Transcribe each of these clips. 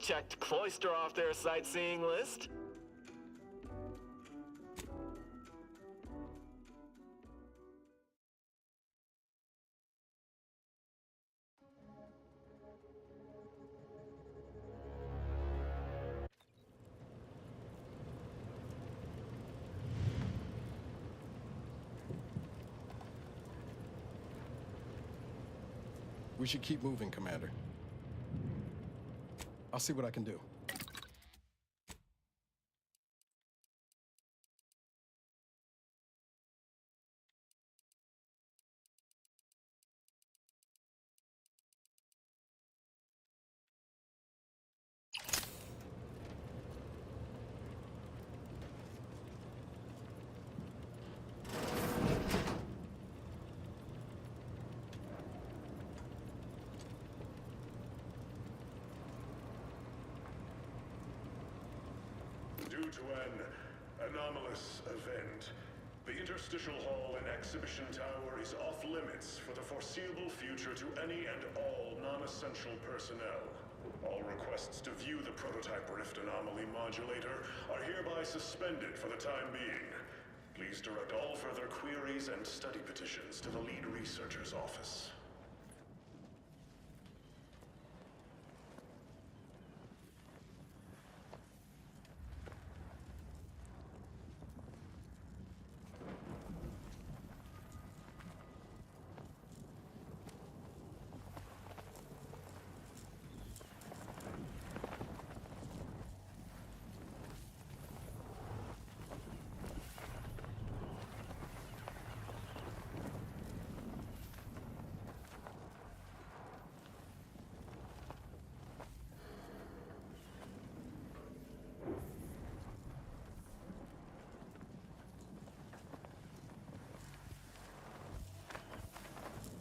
Checked Cloister off their sightseeing list? We should keep moving, Commander. I'll see what I can do. Due to an anomalous event, the Interstitial Hall and Exhibition Tower is off limits for the foreseeable future to any and all non-essential personnel. All requests to view the prototype Rift Anomaly Modulator are hereby suspended for the time being. Please direct all further queries and study petitions to the lead researcher's office.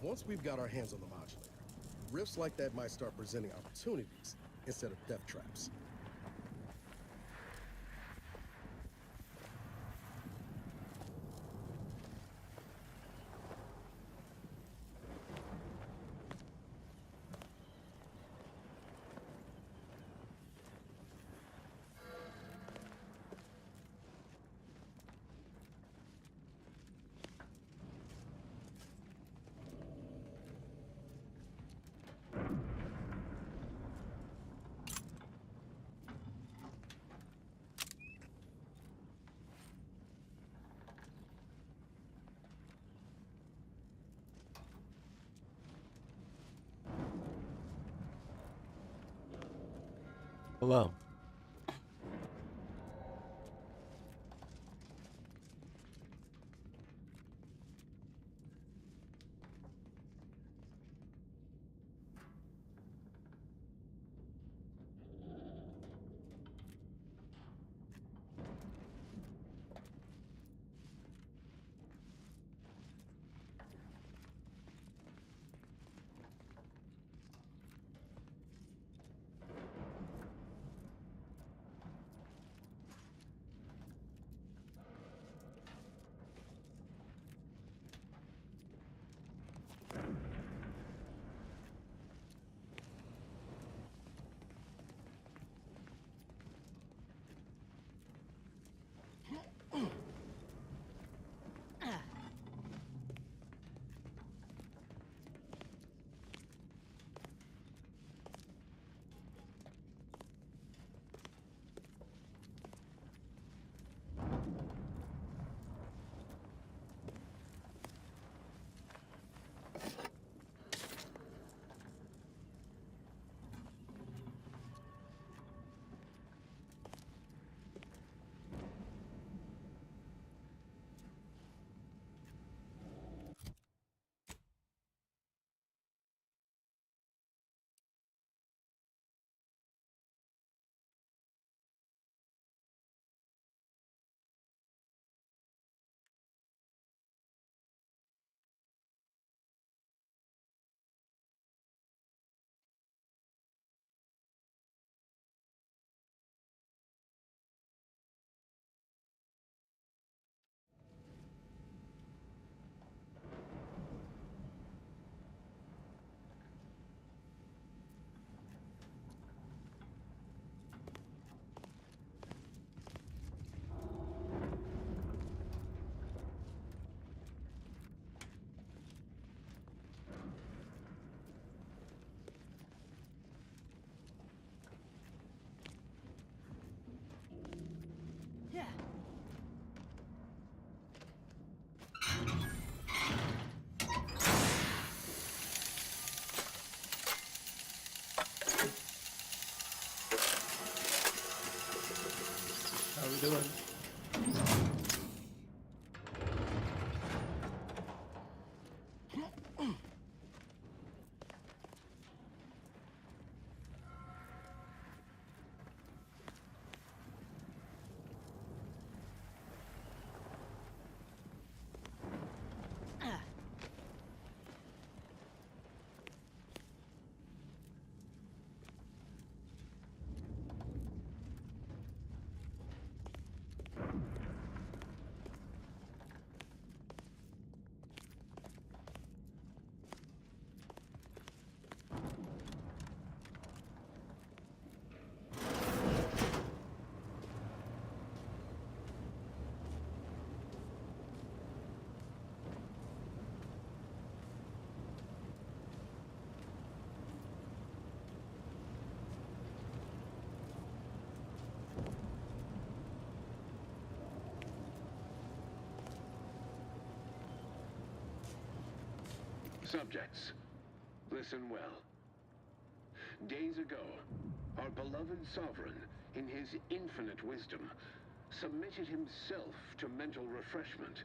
Once we've got our hands on the modulator, rifts like that might start presenting opportunities instead of death traps. Hello. How we doing? Subjects, listen well. Days ago, our beloved sovereign, in his infinite wisdom, submitted himself to mental refreshment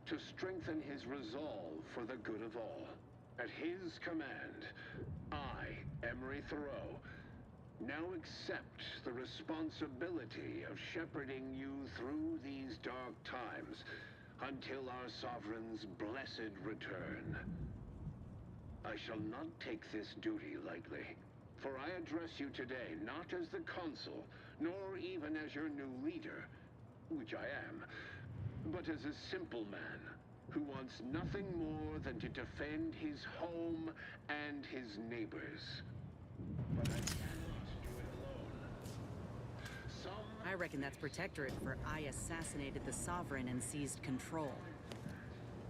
to strengthen his resolve for the good of all. At his command, I, Emery Thoreau, now accept the responsibility of shepherding you through these dark times until our sovereign's blessed return. I shall not take this duty lightly, for I address you today not as the consul, nor even as your new leader, which I am, but as a simple man who wants nothing more than to defend his home and his neighbors. But I cannot do it alone. I reckon that's protectorate for I assassinated the Sovereign and seized control.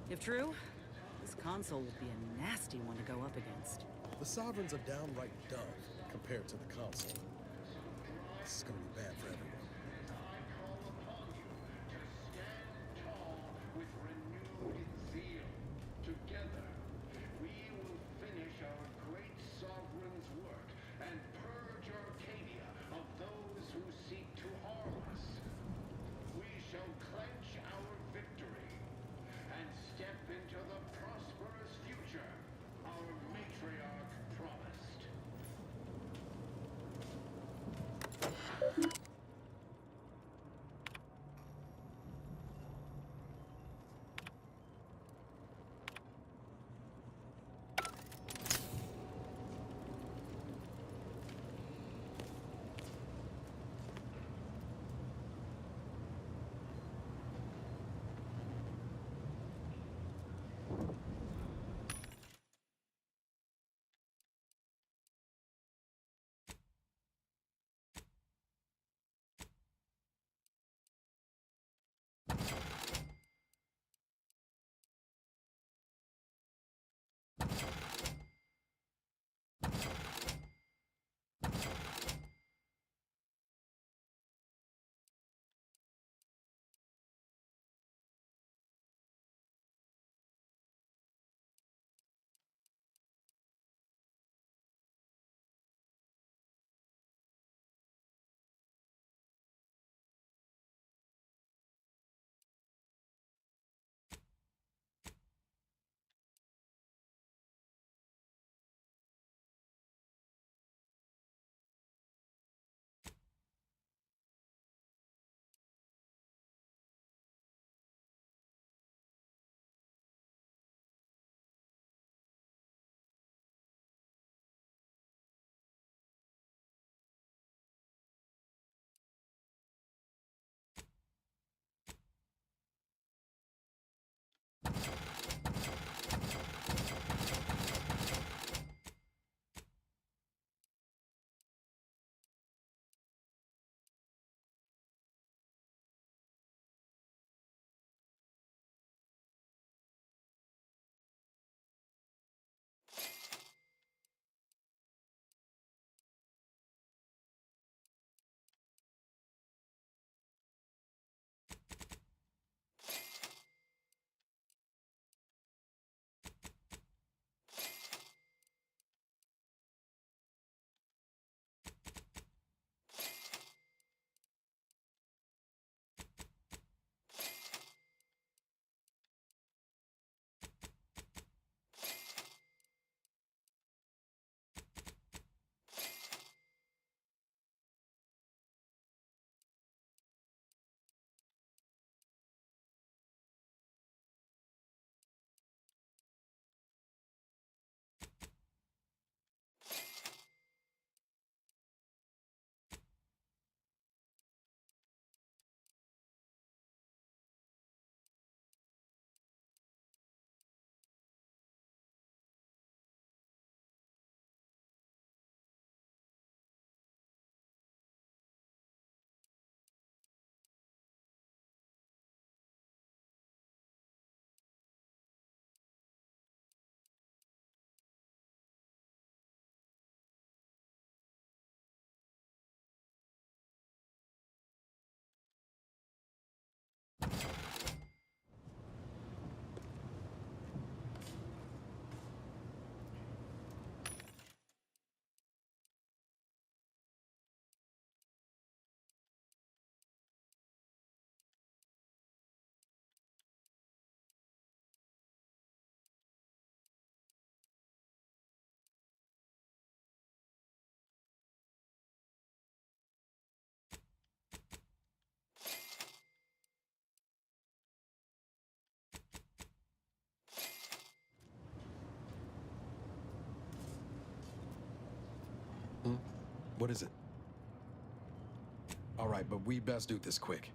If true, this console will be a nasty one to go up against. The Sovereigns are downright dumb compared to the Council. This is gonna be bad for everyone. With renewed zeal, together, we will finish our great sovereign's work and purge Arcadia of those who seek to harm us. We shall clench our victory and step into the prosperous future our matriarch promised. What is it? All right, but we best do this quick.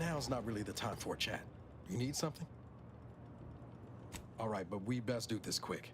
Now's not really the time for a chat. You need something? All right, but we best do this quick.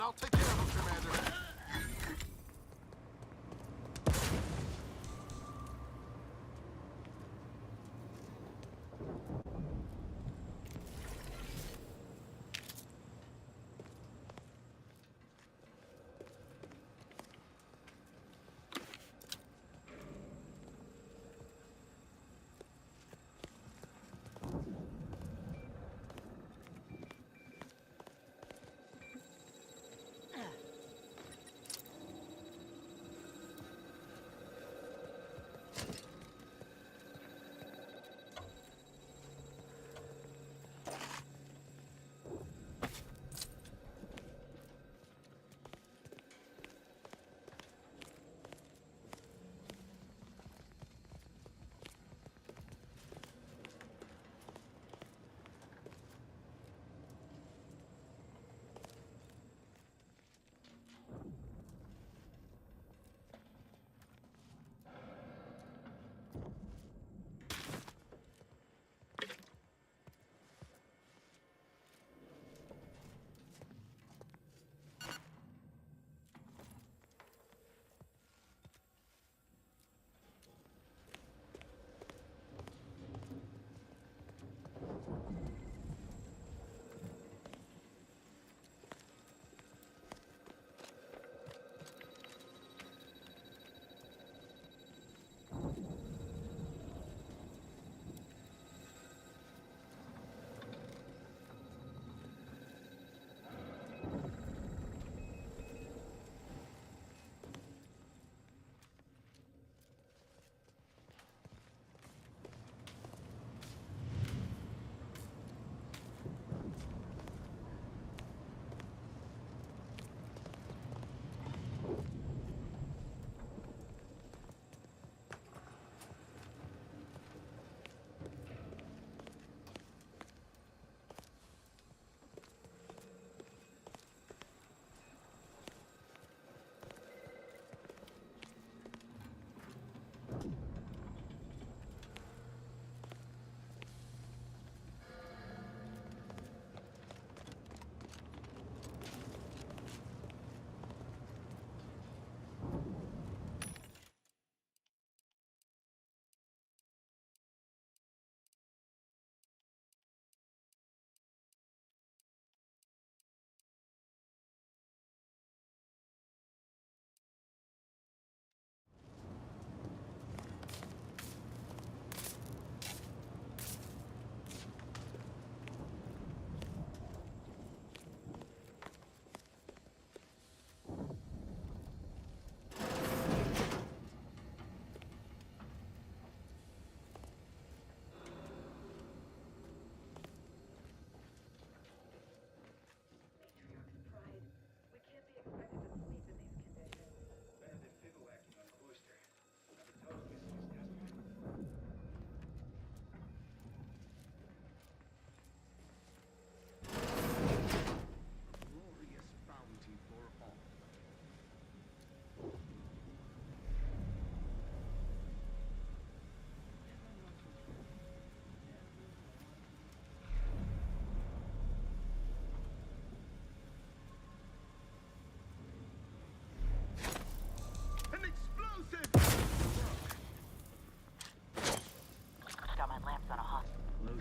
I'll take care of him, Commander.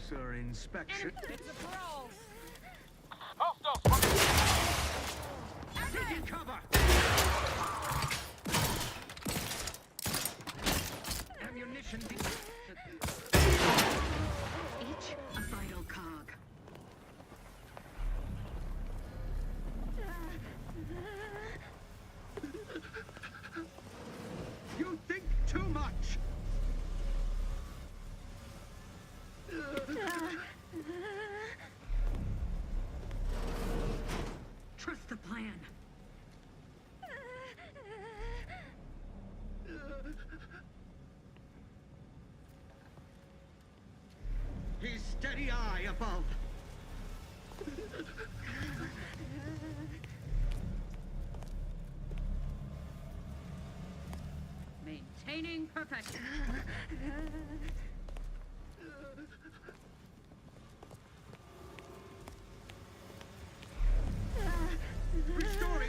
Closer inspection. It's a parole! Taking cover! Ammunition. Each a vital cog. You think too much! Trust the plan. His steady eye above. Maintaining perfection. Restore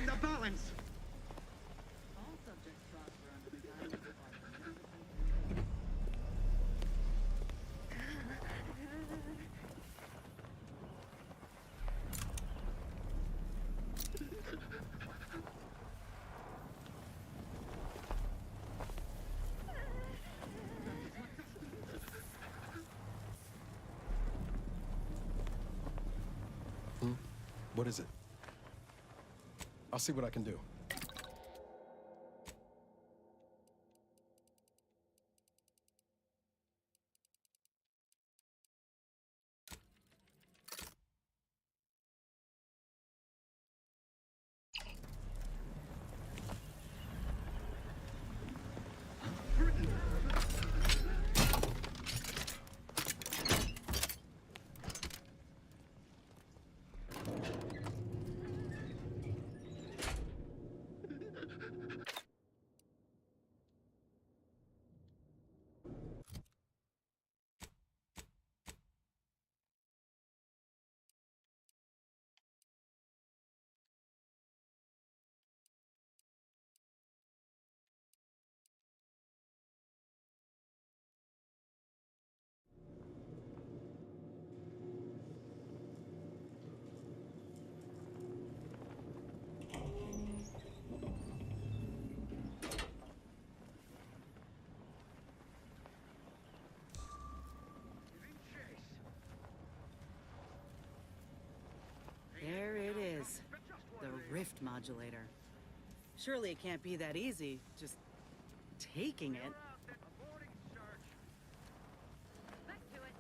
What is it? I'll see what I can do. There it is. The rift modulator. Surely it can't be that easy, just taking it. Let's do it.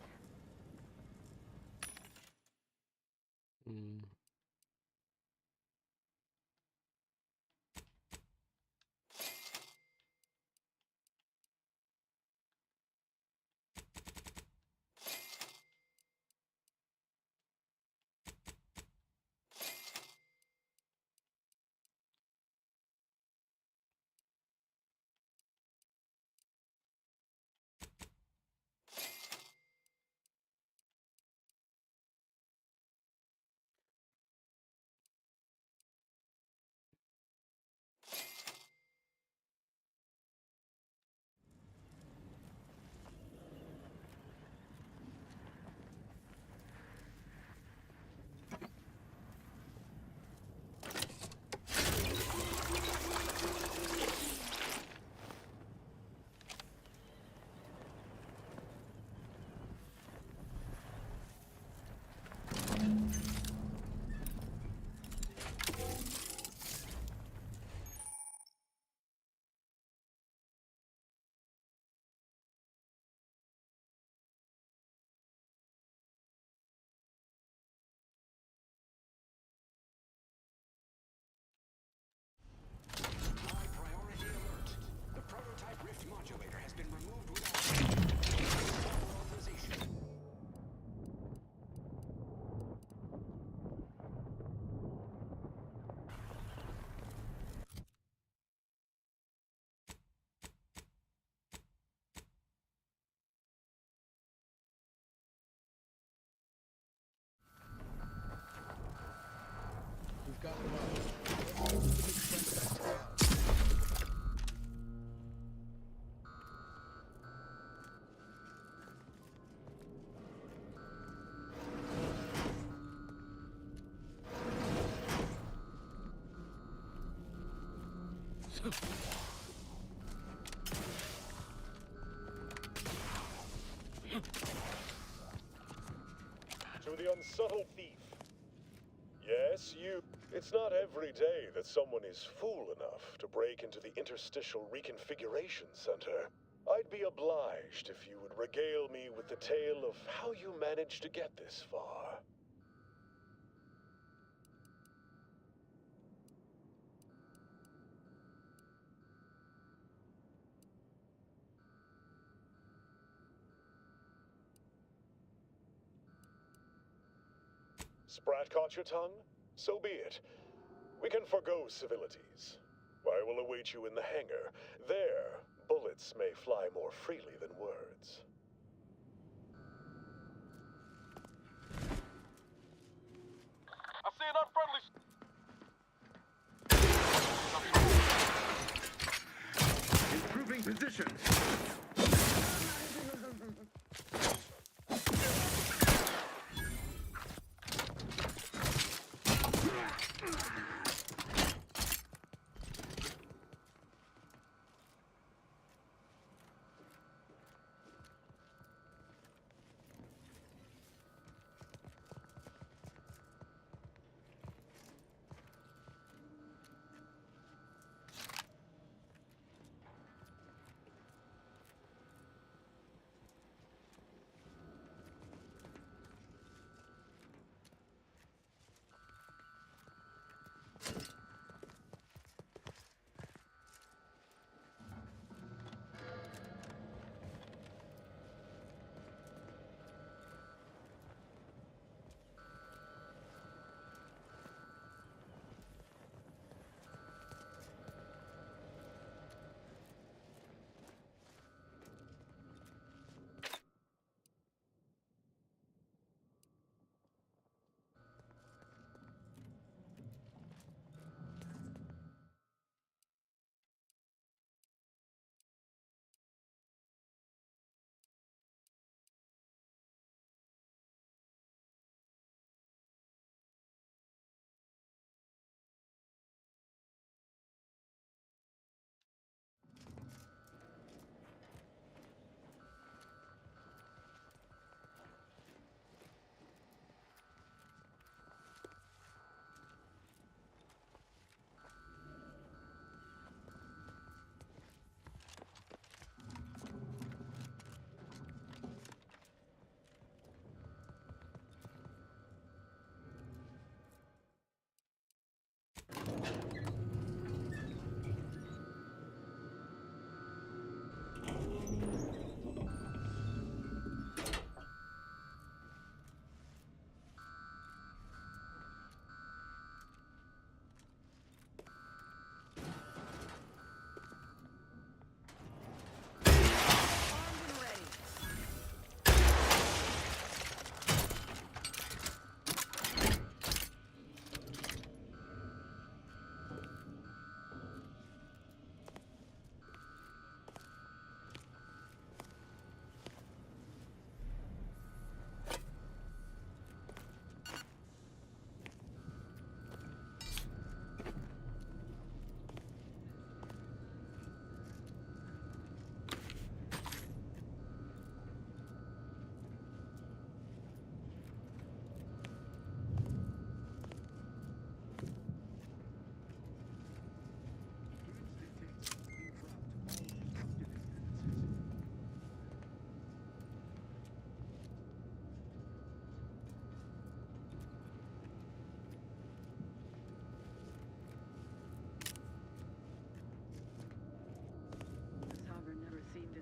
We've got it right. Let's move the big friend back together. To the unsubtle thief. Yes, you. It's not every day that someone is fool enough to break into the Interstitial Reconfiguration Center. I'd be obliged if you would regale me with the tale of how you managed to get this far. Sprat caught your tongue? So be it. We can forgo civilities. I will await you in the hangar. There, bullets may fly more freely than words. I see an unfriendly... Improving position.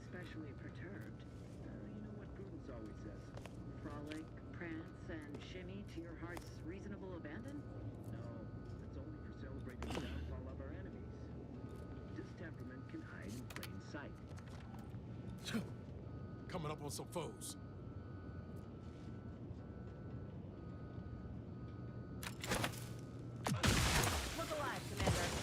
especially perturbed. You know what Prudence always says. Frolic, prance, and shimmy to your heart's reasonable abandon? No, that's only for celebrating the downfall of our enemies. Distemperament can hide in plain sight. Coming up on some foes. Look alive, Commander.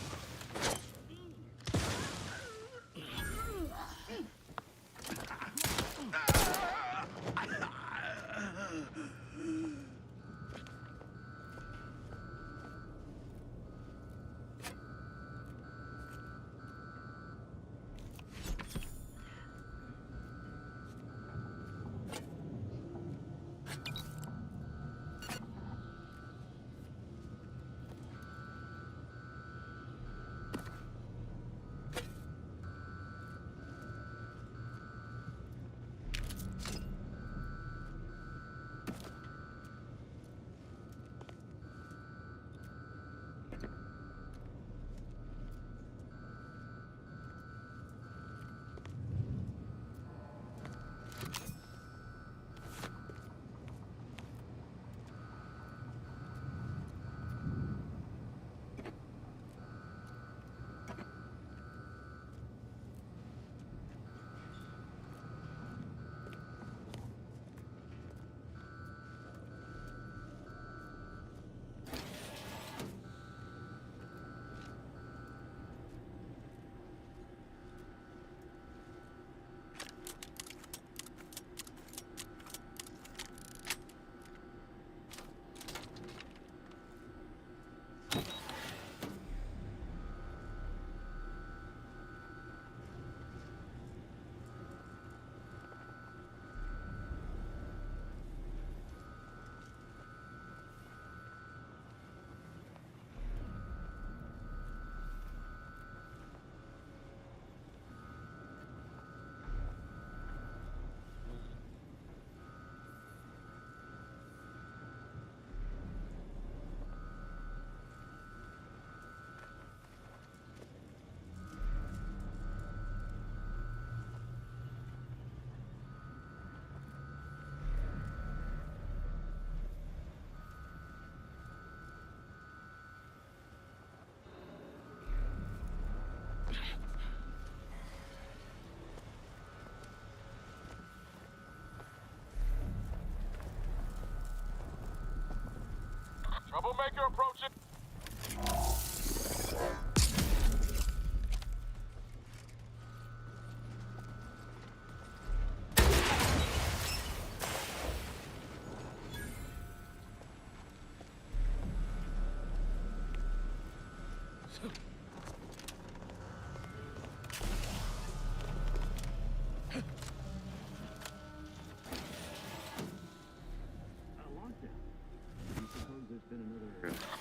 Troublemaker approaching.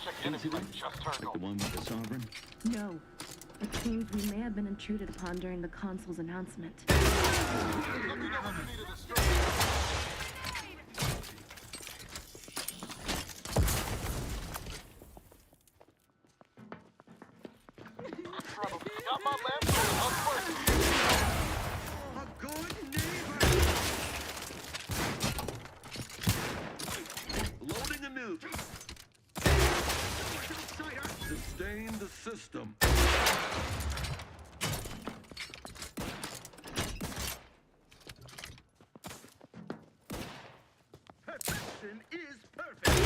Check the enemy light just turned Like the on. one with the Sovereign? No. It seems we may have been intruded upon during the consul's announcement. Let me know when you need a distraction. Trouble. Got my lamp unworking. A good neighbor! Loading a nuke. Sustain the system. Perfection is perfect.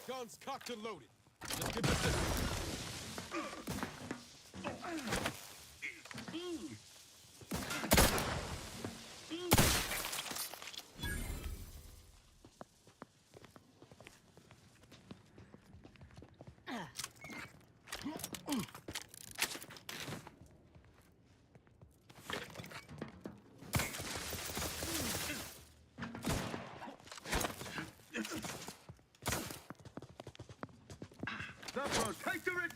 Guns cocked and loaded. Just give us this. The Protectorate!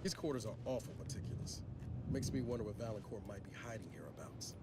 These quarters are awful meticulous. Makes me wonder what Valancourt might be hiding hereabouts.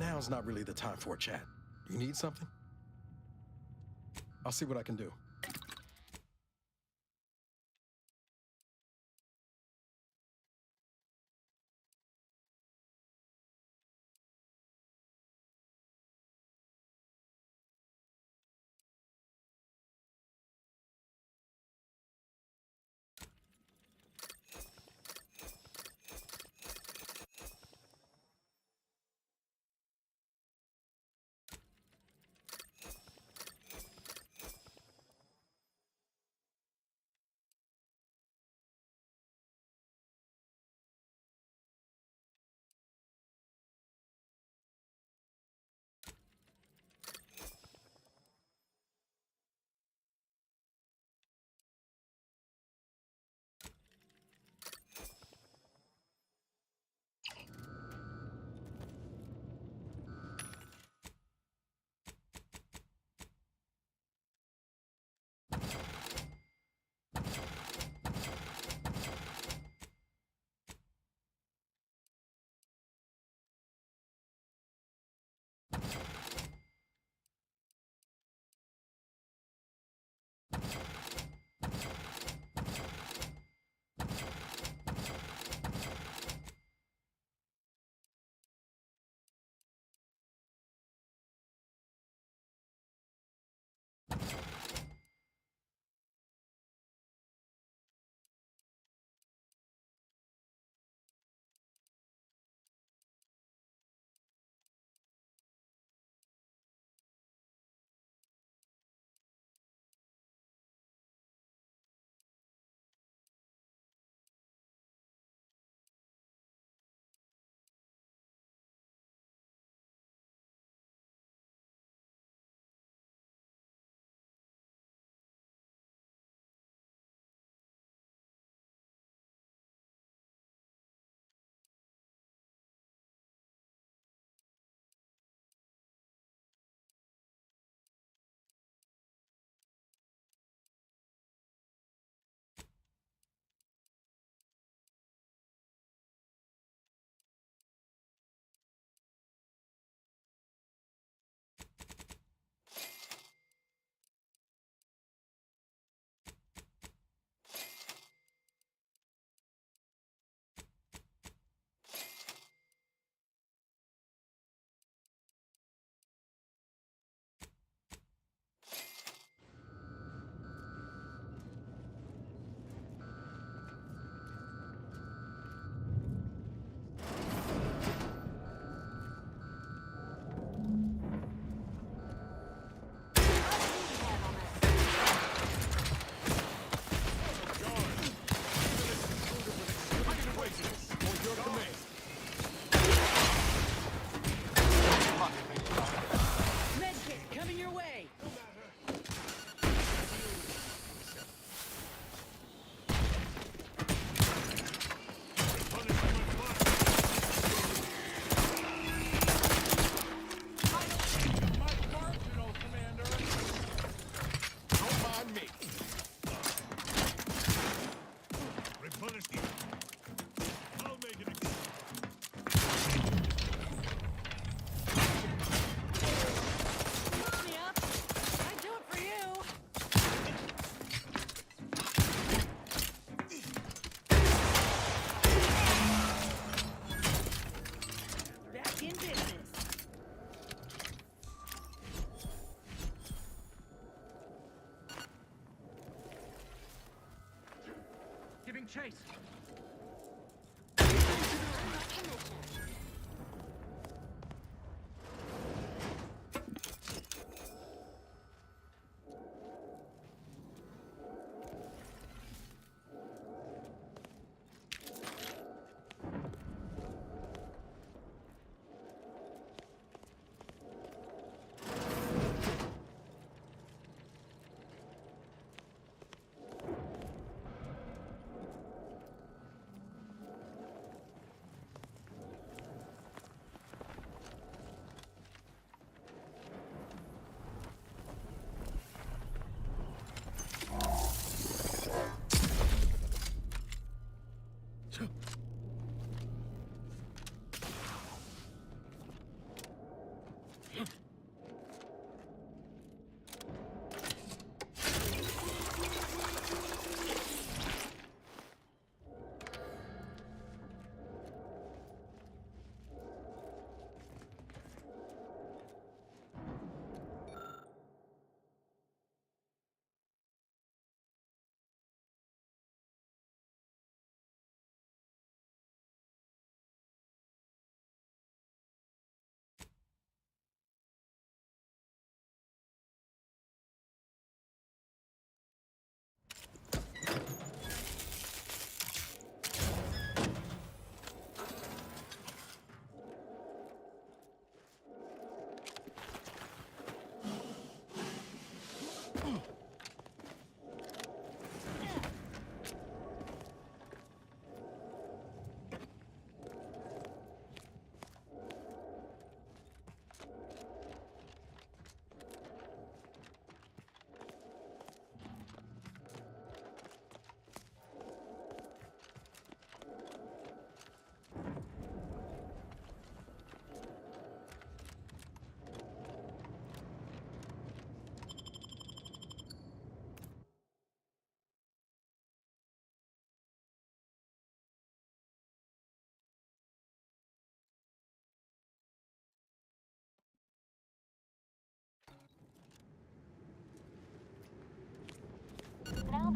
Now's not really the time for a chat. You need something? I'll see what I can do. chase.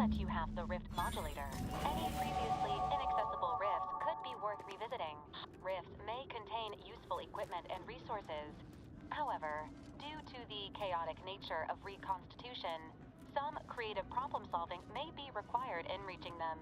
But you have the Rift modulator. Any previously inaccessible rifts could be worth revisiting. Rifts may contain useful equipment and resources. However, due to the chaotic nature of reconstitution, some creative problem solving may be required in reaching them.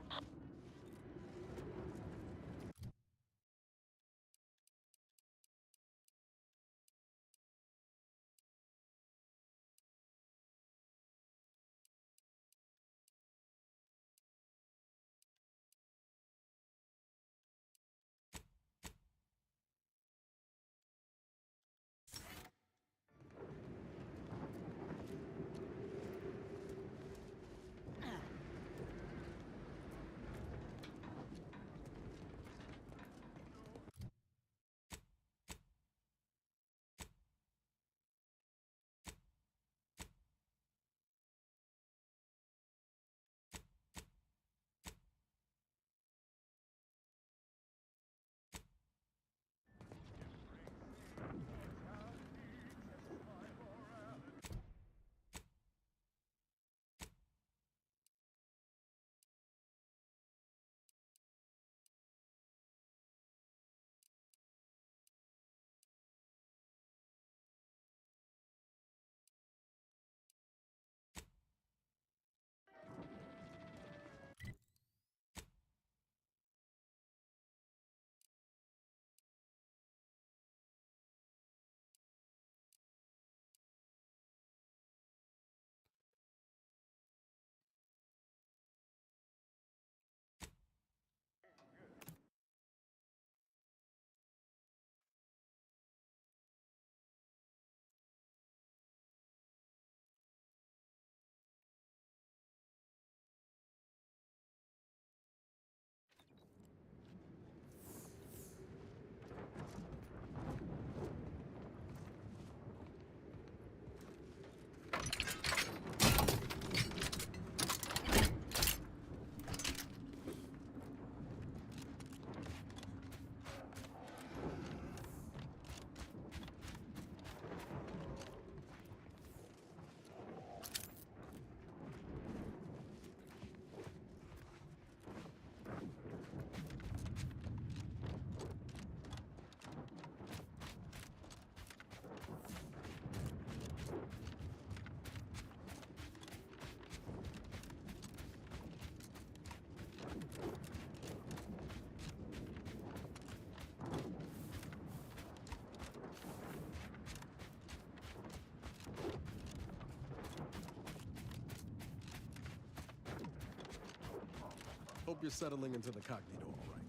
Hope you're settling into the cognito all right.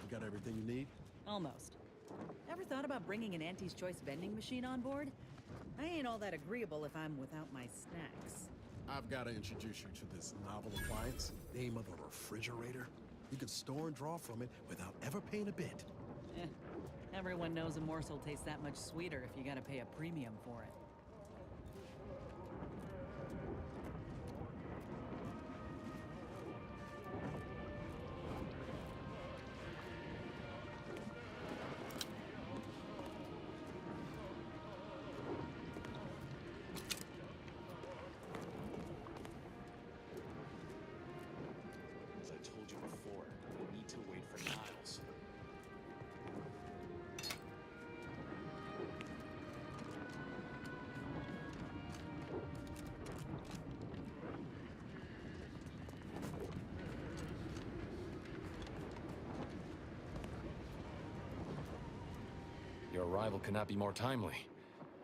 You got everything you need? Almost. Ever thought about bringing an Auntie's Choice vending machine on board? I ain't all that agreeable if I'm without my snacks. I've got to introduce you to this novel appliance, name of a refrigerator. You can store and draw from it without ever paying a bit. Eh, everyone knows a morsel tastes that much sweeter if you gotta pay a premium for it. As I told you before, we need to wait for Niles. Your arrival cannot be more timely.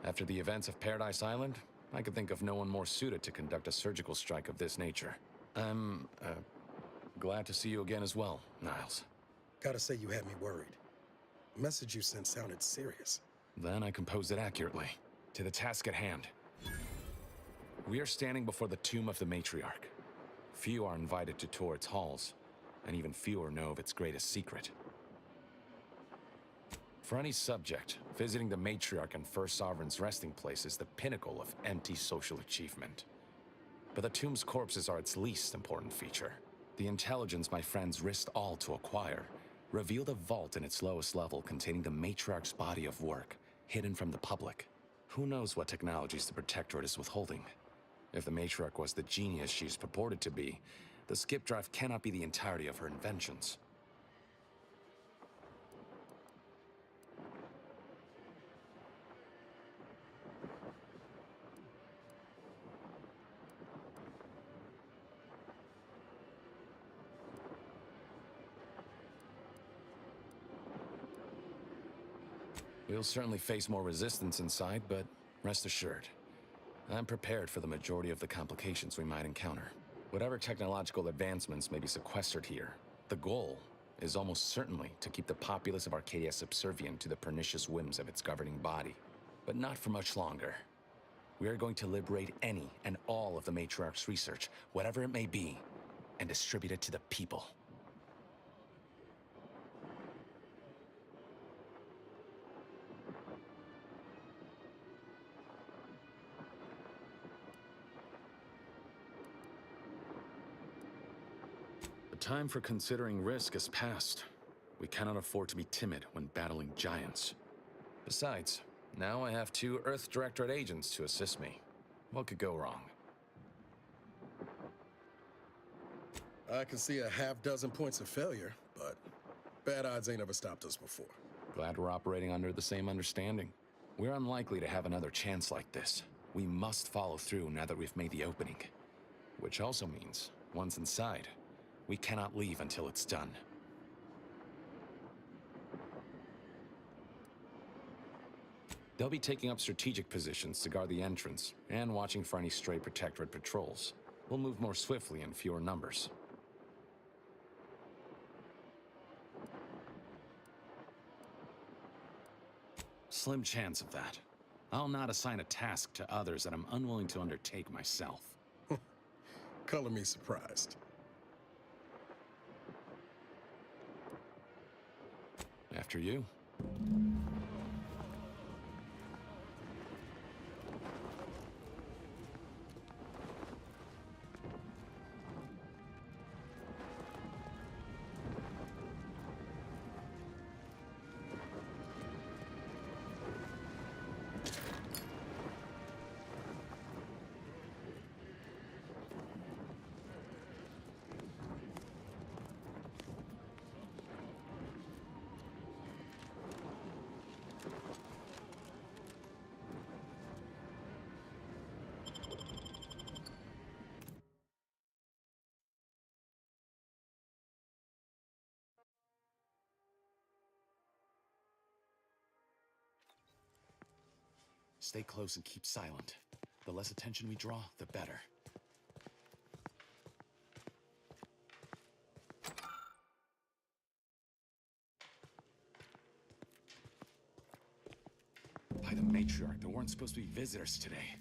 After the events of Paradise Island, I could think of no one more suited to conduct a surgical strike of this nature. I'm, glad to see you again as well, Niles. Gotta say you had me worried. The message you sent sounded serious. Then I composed it accurately. To the task at hand. We are standing before the tomb of the Matriarch. Few are invited to tour its halls, and even fewer know of its greatest secret. For any subject, visiting the Matriarch and First Sovereign's resting place is the pinnacle of empty social achievement. But the tomb's corpses are its least important feature. The intelligence my friends risked all to acquire revealed a vault in its lowest level containing the Matriarch's body of work, hidden from the public. Who knows what technologies the Protectorate is withholding? If the matriarch was the genius she's purported to be, the skip drive cannot be the entirety of her inventions. We'll certainly face more resistance inside, but rest assured, I'm prepared for the majority of the complications we might encounter. Whatever technological advancements may be sequestered here, the goal is almost certainly to keep the populace of Arcadia subservient to the pernicious whims of its governing body. But not for much longer. We are going to liberate any and all of the Matriarch's research, whatever it may be, and distribute it to the people. The time for considering risk is past. We cannot afford to be timid when battling giants. Besides, now I have 2 Earth Directorate agents to assist me. What could go wrong? I can see a half-dozen points of failure, but bad odds ain't ever stopped us before. Glad we're operating under the same understanding. We're unlikely to have another chance like this. We must follow through now that we've made the opening. Which also means, once inside, we cannot leave until it's done. They'll be taking up strategic positions to guard the entrance and watching for any stray Protectorate patrols. We'll move more swiftly in fewer numbers. Slim chance of that. I'll not assign a task to others that I'm unwilling to undertake myself. Color me surprised. After you. Stay close and keep silent. The less attention we draw, the better. By the Matriarch, there weren't supposed to be visitors today.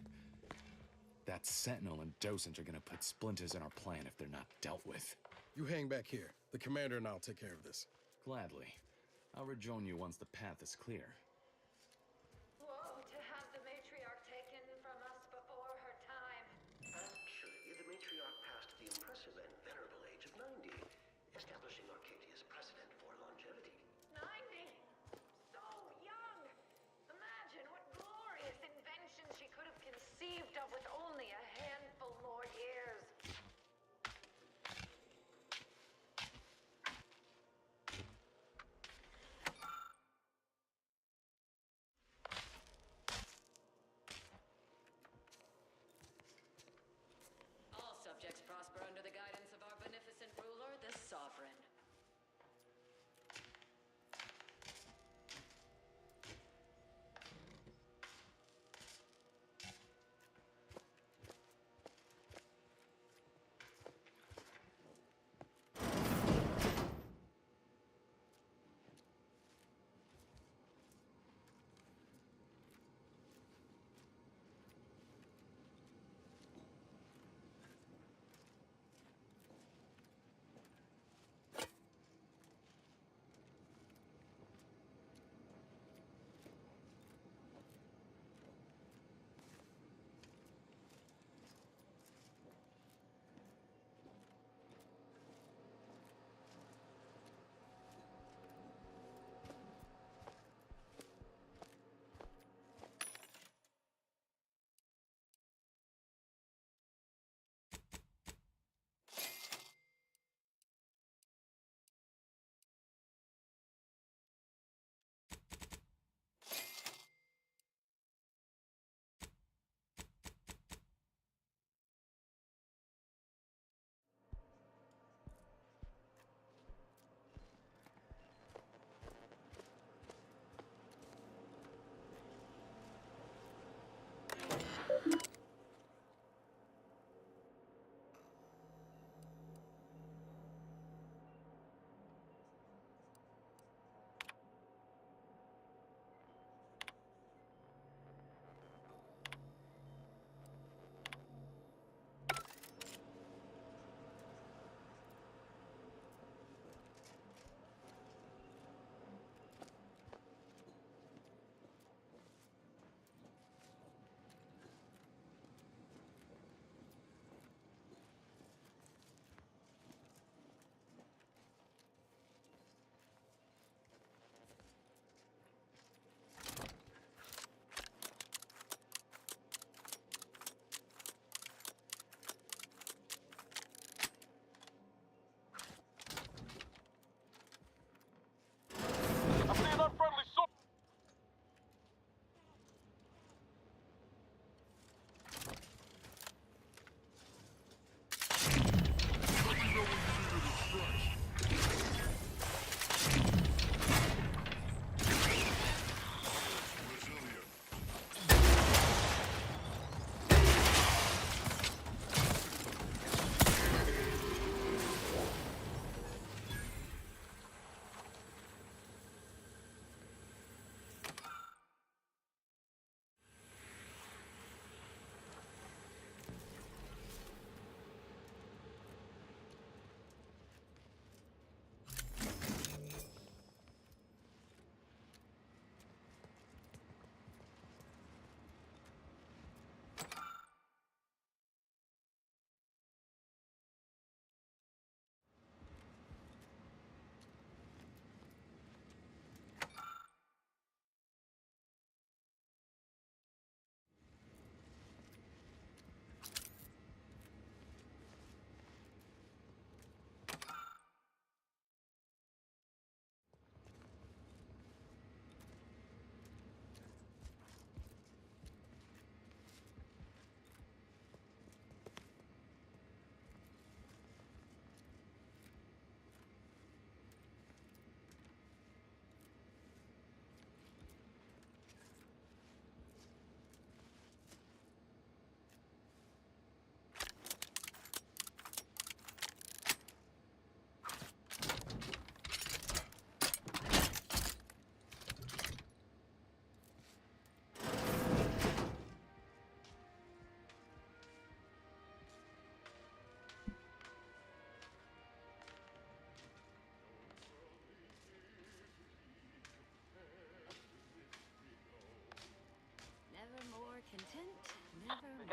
That Sentinel and Docent are gonna put splinters in our plan if they're not dealt with. You hang back here. The commander and I'll take care of this. Gladly. I'll rejoin you once the path is clear. Whoa, to have the matriarch taken from us before her time. Actually, the matriarch passed the impressive and venerable age of 90, establishing Arcadia's precedent for longevity. 90? So young! Imagine what glorious inventions she could have conceived of with only a handful more years. All subjects prosper under the guidance of our beneficent ruler, the Sovereign.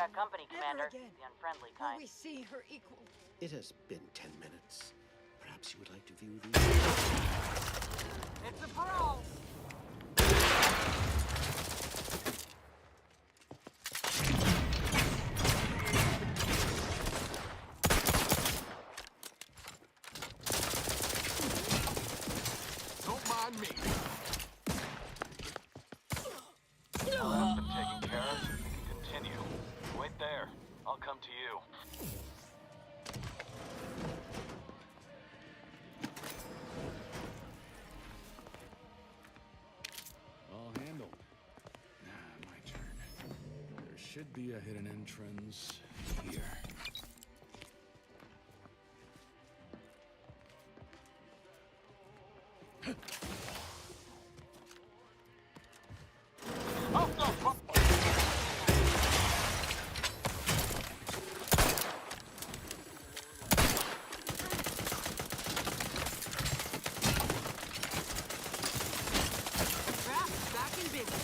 got company, Commander. Again. The unfriendly Will kind. we see her equal? It has been 10 minutes. Perhaps you would like to view the... It's a brawl! Don't mind me. That's been taken care of. We can continue. Wait there. I'll come to you. All handled. My turn. There should be a hidden entrance here. Back in business.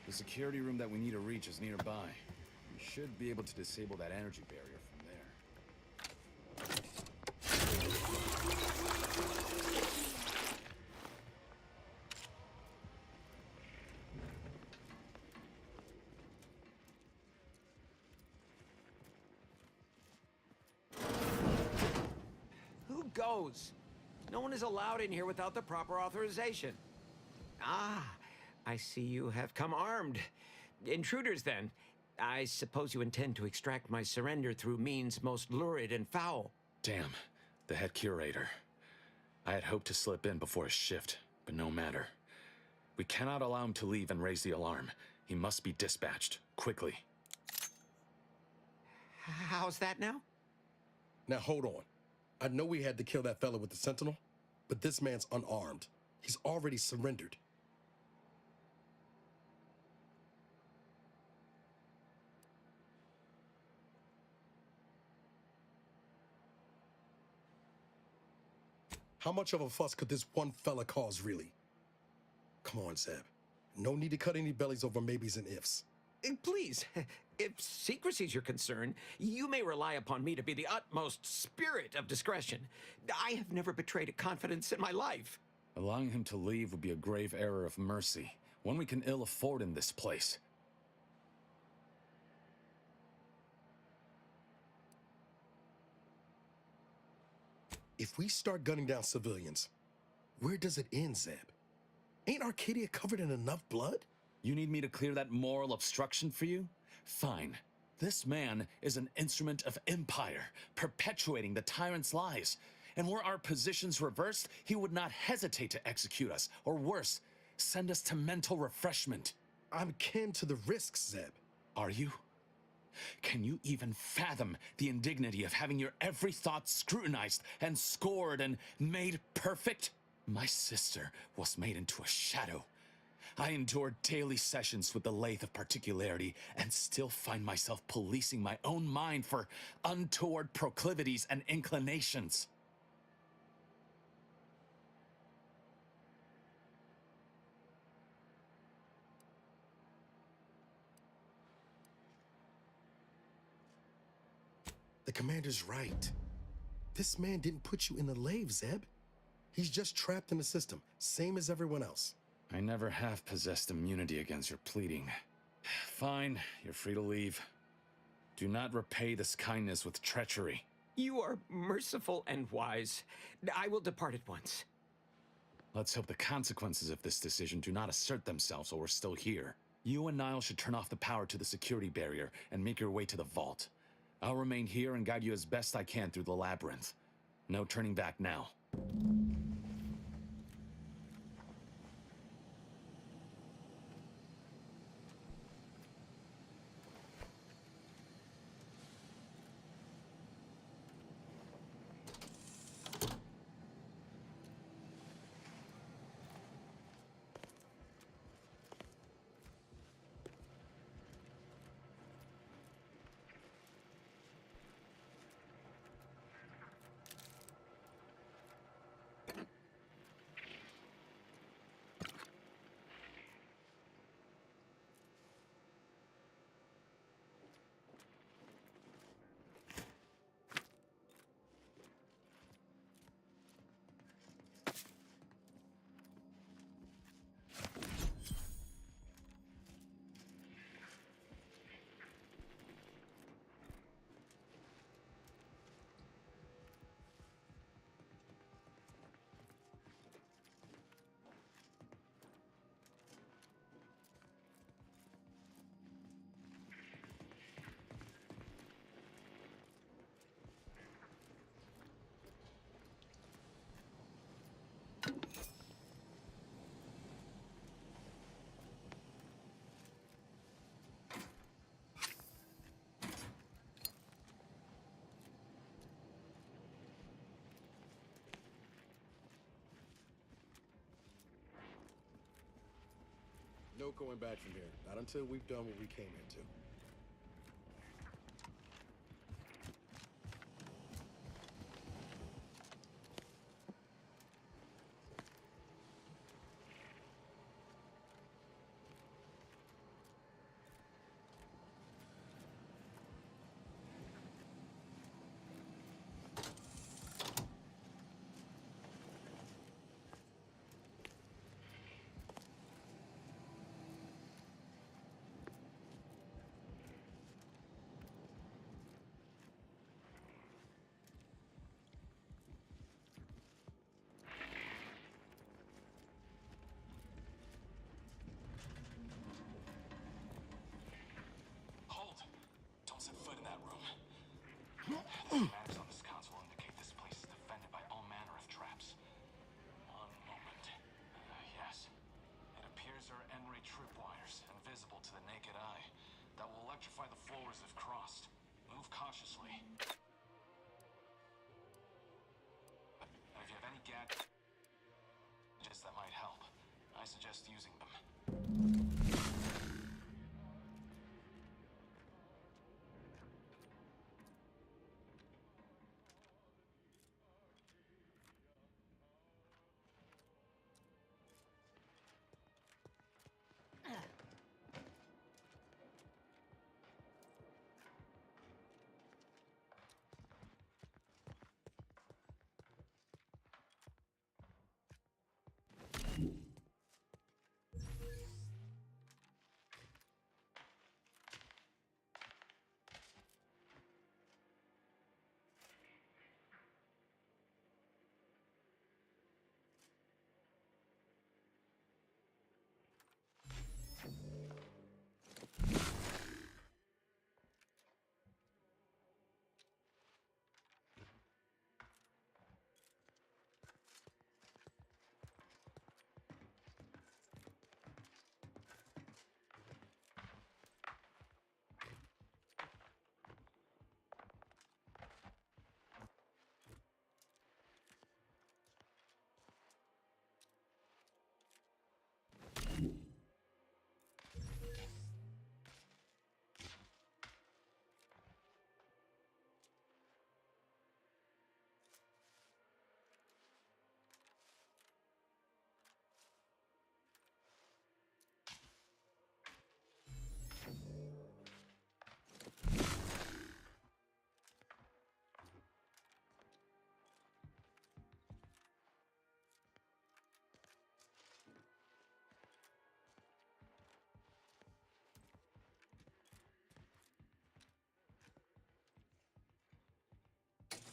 The security room that we need to reach is nearby. We should be able to disable that energy barrier from there. Who goes? No one is allowed in here without the proper authorization. Ah, I see you have come armed. Intruders, then. I suppose you intend to extract my surrender through means most lurid and foul. Damn, the head curator. I had hoped to slip in before his shift, but no matter. We cannot allow him to leave and raise the alarm. He must be dispatched, quickly. How's that now? Now hold on. I know we had to kill that fella with the Sentinel, but this man's unarmed. He's already surrendered. How much of a fuss could this one fella cause, really? Come on, Zeb. No need to cut any bellies over maybes and ifs. Please, if secrecy's your concern, you may rely upon me to be the utmost spirit of discretion. I have never betrayed a confidence in my life. Allowing him to leave would be a grave error of mercy, one we can ill afford in this place. If we start gunning down civilians, where does it end, Zeb? Ain't Arcadia covered in enough blood? You need me to clear that moral obstruction for you? Fine. This man is an instrument of empire, perpetuating the tyrant's lies. And were our positions reversed, he would not hesitate to execute us, or worse, send us to mental refreshment. I'm kin to the risks, Zeb. Are you? Can you even fathom the indignity of having your every thought scrutinized and scored and made perfect? My sister was made into a shadow. I endured daily sessions with the lathe of particularity and still find myself policing my own mind for untoward proclivities and inclinations. The commander's right. This man didn't put you in the lathe, Zeb. He's just trapped in the system, same as everyone else. I never have possessed immunity against your pleading. Fine, you're free to leave. Do not repay this kindness with treachery. You are merciful and wise. I will depart at once. Let's hope the consequences of this decision do not assert themselves while we're still here. You and Niall should turn off the power to the security barrier and make your way to the vault. I'll remain here and guide you as best I can through the labyrinth. No turning back now. No going back from here. Not until we've done what we came into. Maps on this console indicate this place is defended by all manner of traps. One moment. Yes. It appears there are Enray tripwires, invisible to the naked eye, that will electrify the floors if crossed. Move cautiously. And if you have any gadgets that might help, I suggest using them.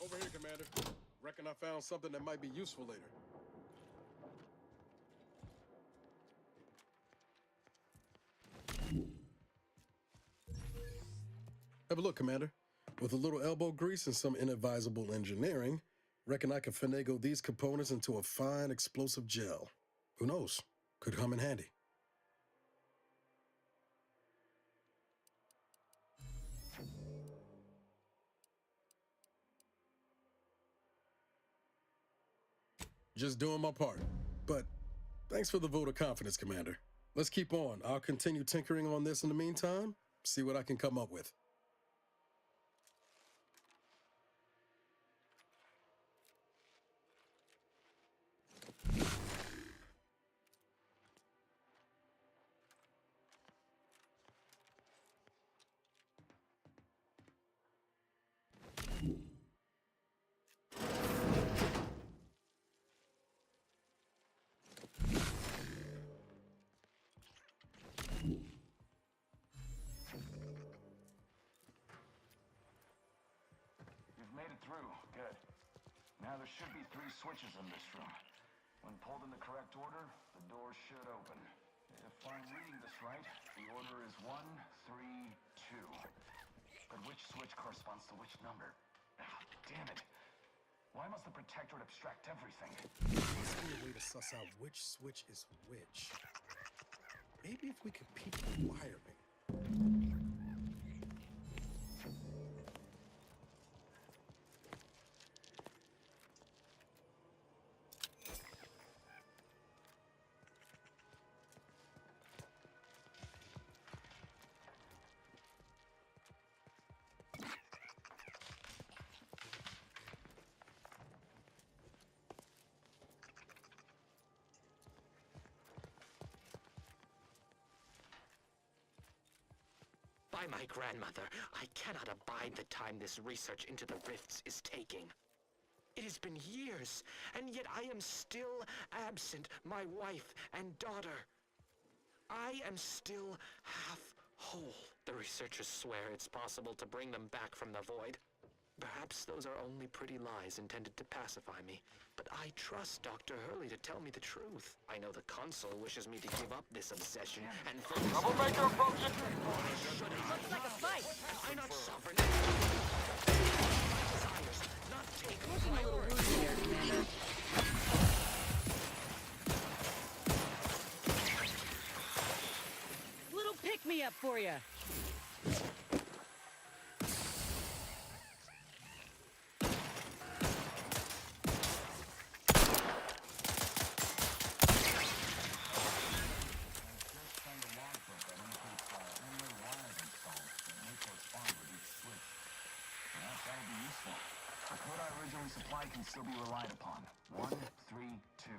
Over here, Commander. Reckon I found something that might be useful later. Have a look, Commander. With a little elbow grease and some inadvisable engineering, reckon I can finagle these components into a fine explosive gel. Who knows? Could come in handy. Just doing my part. But thanks for the vote of confidence, Commander. Let's keep on. I'll continue tinkering on this in the meantime, see what I can come up with. You've made it through. Good. Now there should be 3 switches in this room. When pulled in the correct order, the doors should open. If I'm reading this right, the order is 1, 3, 2. But which switch corresponds to which number? Ah, damn it. Why must the Protectorate abstract everything? There's a way to suss out which switch is which. Maybe if we could peek the wiring. By my grandmother, I cannot abide the time this research into the rifts is taking. It has been years, and yet I am still absent my wife and daughter. I am still half whole. The researchers swear it's possible to bring them back from the void. Perhaps those are only pretty lies intended to pacify me, but I trust Dr. Hurley to tell me the truth. I know the Consul wishes me to give up this obsession and focus on... Troublemaker approaching! Looks like a fight! Am I not sovereign? Desires, not take Looking a little woozy there, Commander. Little pick-me-up for you. The code I originally supplied can still be relied upon. 1, 3, 2.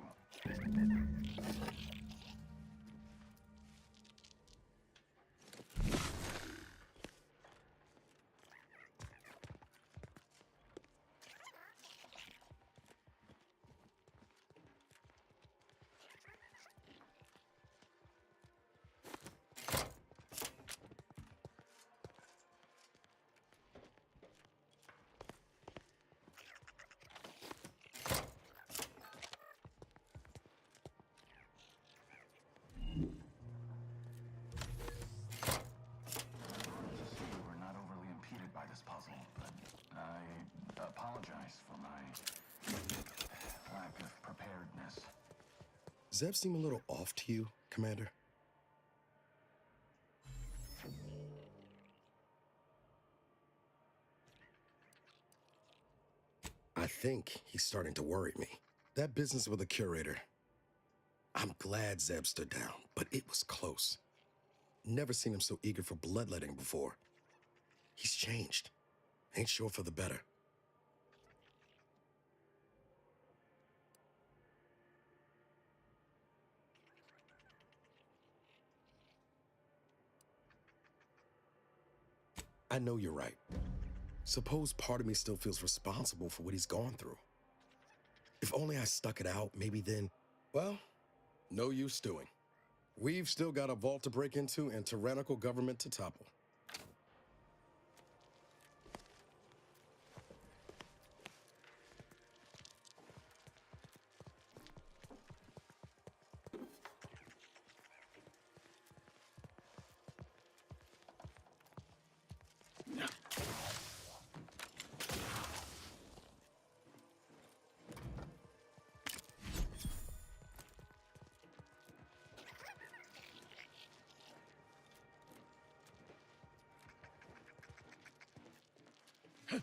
Does that seem a little off to you, Commander? I think he's starting to worry me. That business with the curator. I'm glad Zeb stood down, but it was close. Never seen him so eager for bloodletting before. He's changed. Ain't sure for the better. I know you're right. Suppose part of me still feels responsible for what he's gone through. If only I stuck it out, maybe then, well, no use stewing. We've still got a vault to break into and tyrannical government to topple. That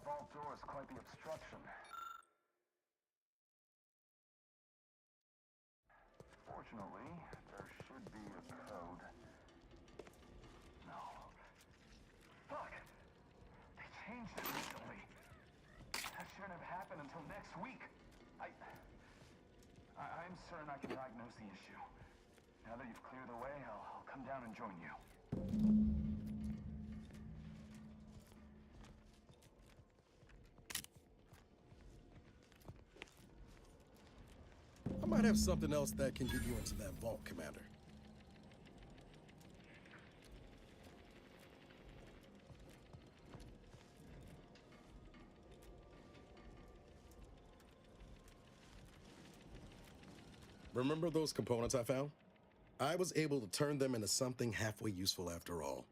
vault door is quite the obstruction. Fortunately, there should be a code. No. Fuck! They changed it recently. That shouldn't have happened until next week. I'm certain I can diagnose the issue. Now that you've cleared the way, I'll come down and join you. I might have something else that can get you into that vault, Commander. Remember those components I found? I was able to turn them into something halfway useful after all.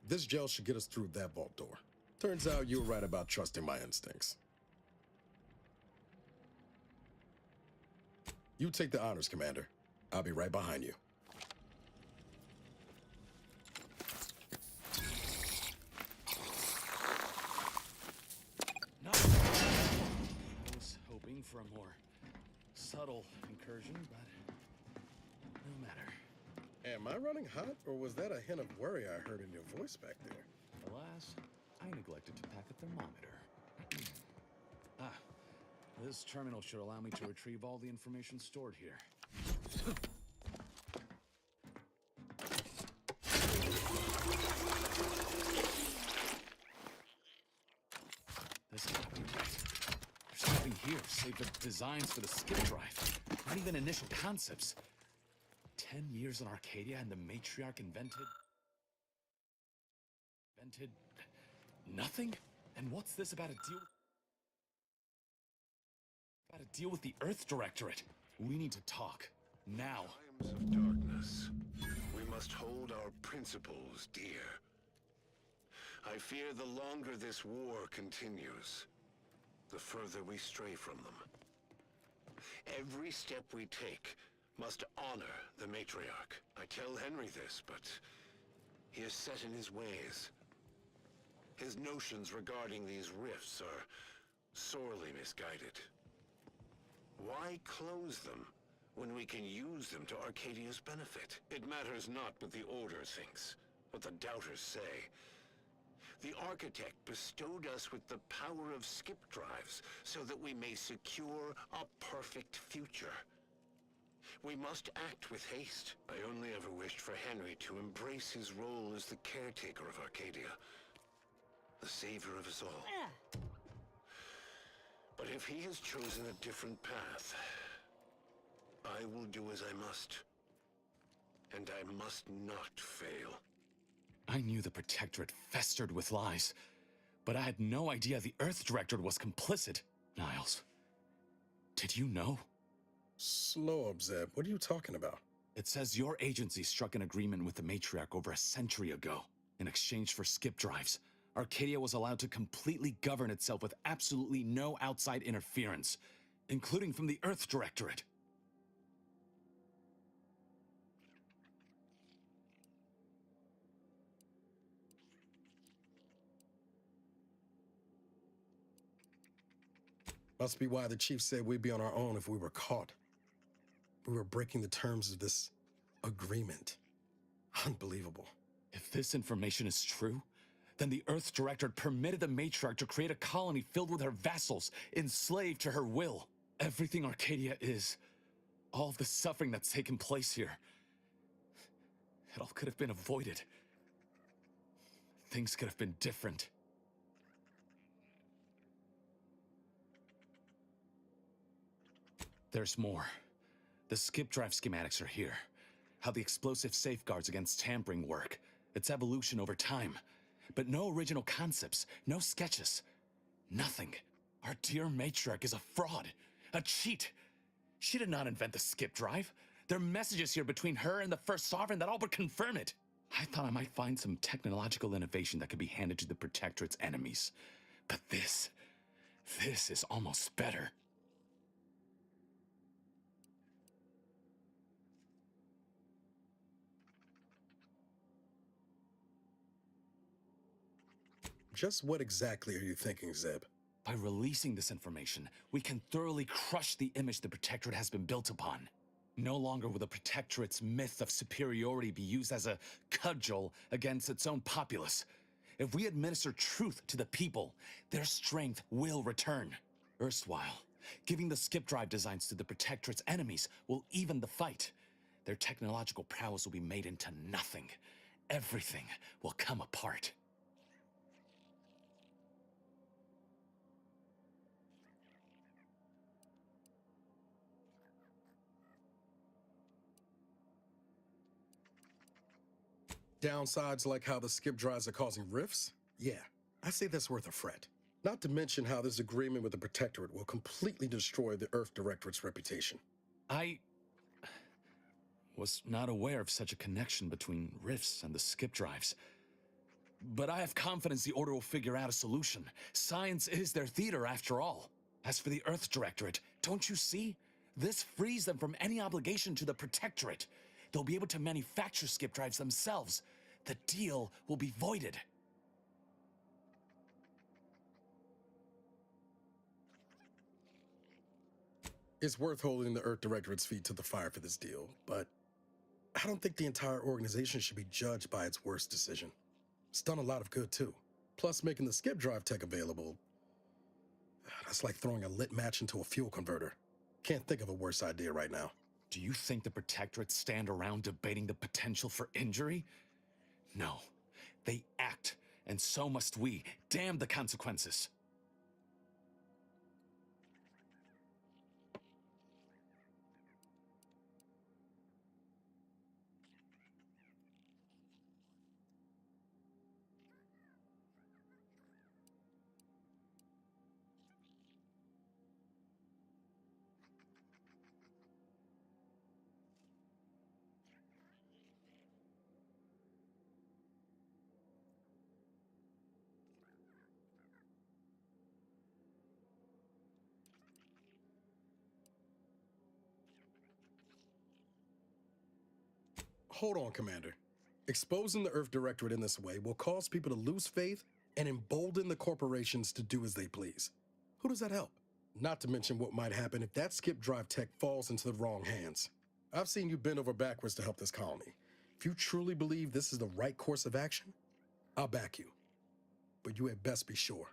This gel should get us through that vault door. Turns out you were right about trusting my instincts. You take the honors, Commander. I'll be right behind you. No. I was hoping for a more subtle incursion, but no matter. Am I running hot, or was that a hint of worry I heard in your voice back there? Alas, I neglected to pack a thermometer. This terminal should allow me to retrieve all the information stored here. This can't be right. There's nothing here save the designs for the skip drive. Not even initial concepts. 10 years in Arcadia and the Matriarch invented nothing? And what's this about a deal with the Earth Directorate? We need to talk. Now. Times of darkness. We must hold our principles dear. I fear the longer this war continues, the further we stray from them. Every step we take must honor the Matriarch. I tell Henry this, but he is set in his ways. His notions regarding these rifts are sorely misguided. Why close them when we can use them to Arcadia's benefit? It matters not what the Order thinks, what the Doubters say. The Architect bestowed us with the power of skip drives so that we may secure a perfect future. We must act with haste. I only ever wished for Henry to embrace his role as the caretaker of Arcadia, the savior of us all. But if he has chosen a different path, I will do as I must. And I must not fail. I knew the Protectorate festered with lies, but I had no idea the Earth Directorate was complicit. Niles, did you know? Slow up, Zeb. What are you talking about? It says your agency struck an agreement with the Matriarch over a century ago. In exchange for skip drives, Arcadia was allowed to completely govern itself with absolutely no outside interference, including from the Earth Directorate. Must be why the chief said we'd be on our own if we were caught. We were breaking the terms of this agreement. Unbelievable. If this information is true, then the Earth Directorate permitted the Matriarch to create a colony filled with her vassals, enslaved to her will. Everything Arcadia is, all of the suffering that's taken place here, it all could have been avoided. Things could have been different. There's more. The skip drive schematics are here. How the explosive safeguards against tampering work, its evolution over time. But no original concepts, no sketches. Nothing. Our dear Matriarch is a fraud, a cheat. She did not invent the skip drive. There are messages here between her and the First Sovereign that all but confirm it. I thought I might find some technological innovation that could be handed to the Protectorate's enemies. But this This is almost better. Just what exactly are you thinking, Zeb? By releasing this information, we can thoroughly crush the image the Protectorate has been built upon. No longer will the Protectorate's myth of superiority be used as a cudgel against its own populace. If we administer truth to the people, their strength will return. Erstwhile, giving the skip drive designs to the Protectorate's enemies will even the fight. Their technological prowess will be made into nothing. Everything will come apart. Downsides like how the skip drives are causing rifts? Yeah, I say that's worth a fret. Not to mention how this agreement with the Protectorate will completely destroy the Earth Directorate's reputation. I was not aware of such a connection between rifts and the skip drives. But I have confidence the Order will figure out a solution. Science is their theater, after all. As for the Earth Directorate, don't you see? This frees them from any obligation to the Protectorate. They'll be able to manufacture skip drives themselves. The deal will be voided. It's worth holding the Earth Directorate's feet to the fire for this deal, but I don't think the entire organization should be judged by its worst decision. It's done a lot of good, too. Plus, making the skip drive tech available, that's like throwing a lit match into a fuel converter. Can't think of a worse idea right now. Do you think the Protectorate stand around debating the potential for injury? No. They act, and so must we. Damn the consequences. Hold on, Commander. Exposing the Earth Directorate in this way will cause people to lose faith and embolden the corporations to do as they please. Who does that help? Not to mention what might happen if that skip drive tech falls into the wrong hands. I've seen you bend over backwards to help this colony. If you truly believe this is the right course of action, I'll back you. But you had best be sure.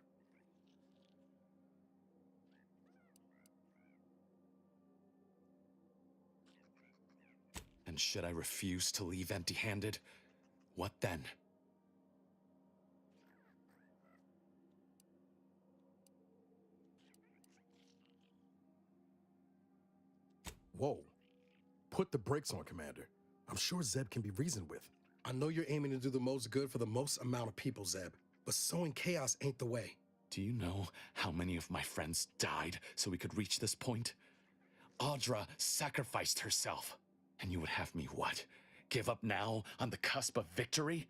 And should I refuse to leave empty-handed? What then? Whoa. Put the brakes on, Commander. I'm sure Zeb can be reasoned with. I know you're aiming to do the most good for the most amount of people, Zeb, but sowing chaos ain't the way. Do you know how many of my friends died so we could reach this point? Audra sacrificed herself. And you would have me what? Give up now on the cusp of victory?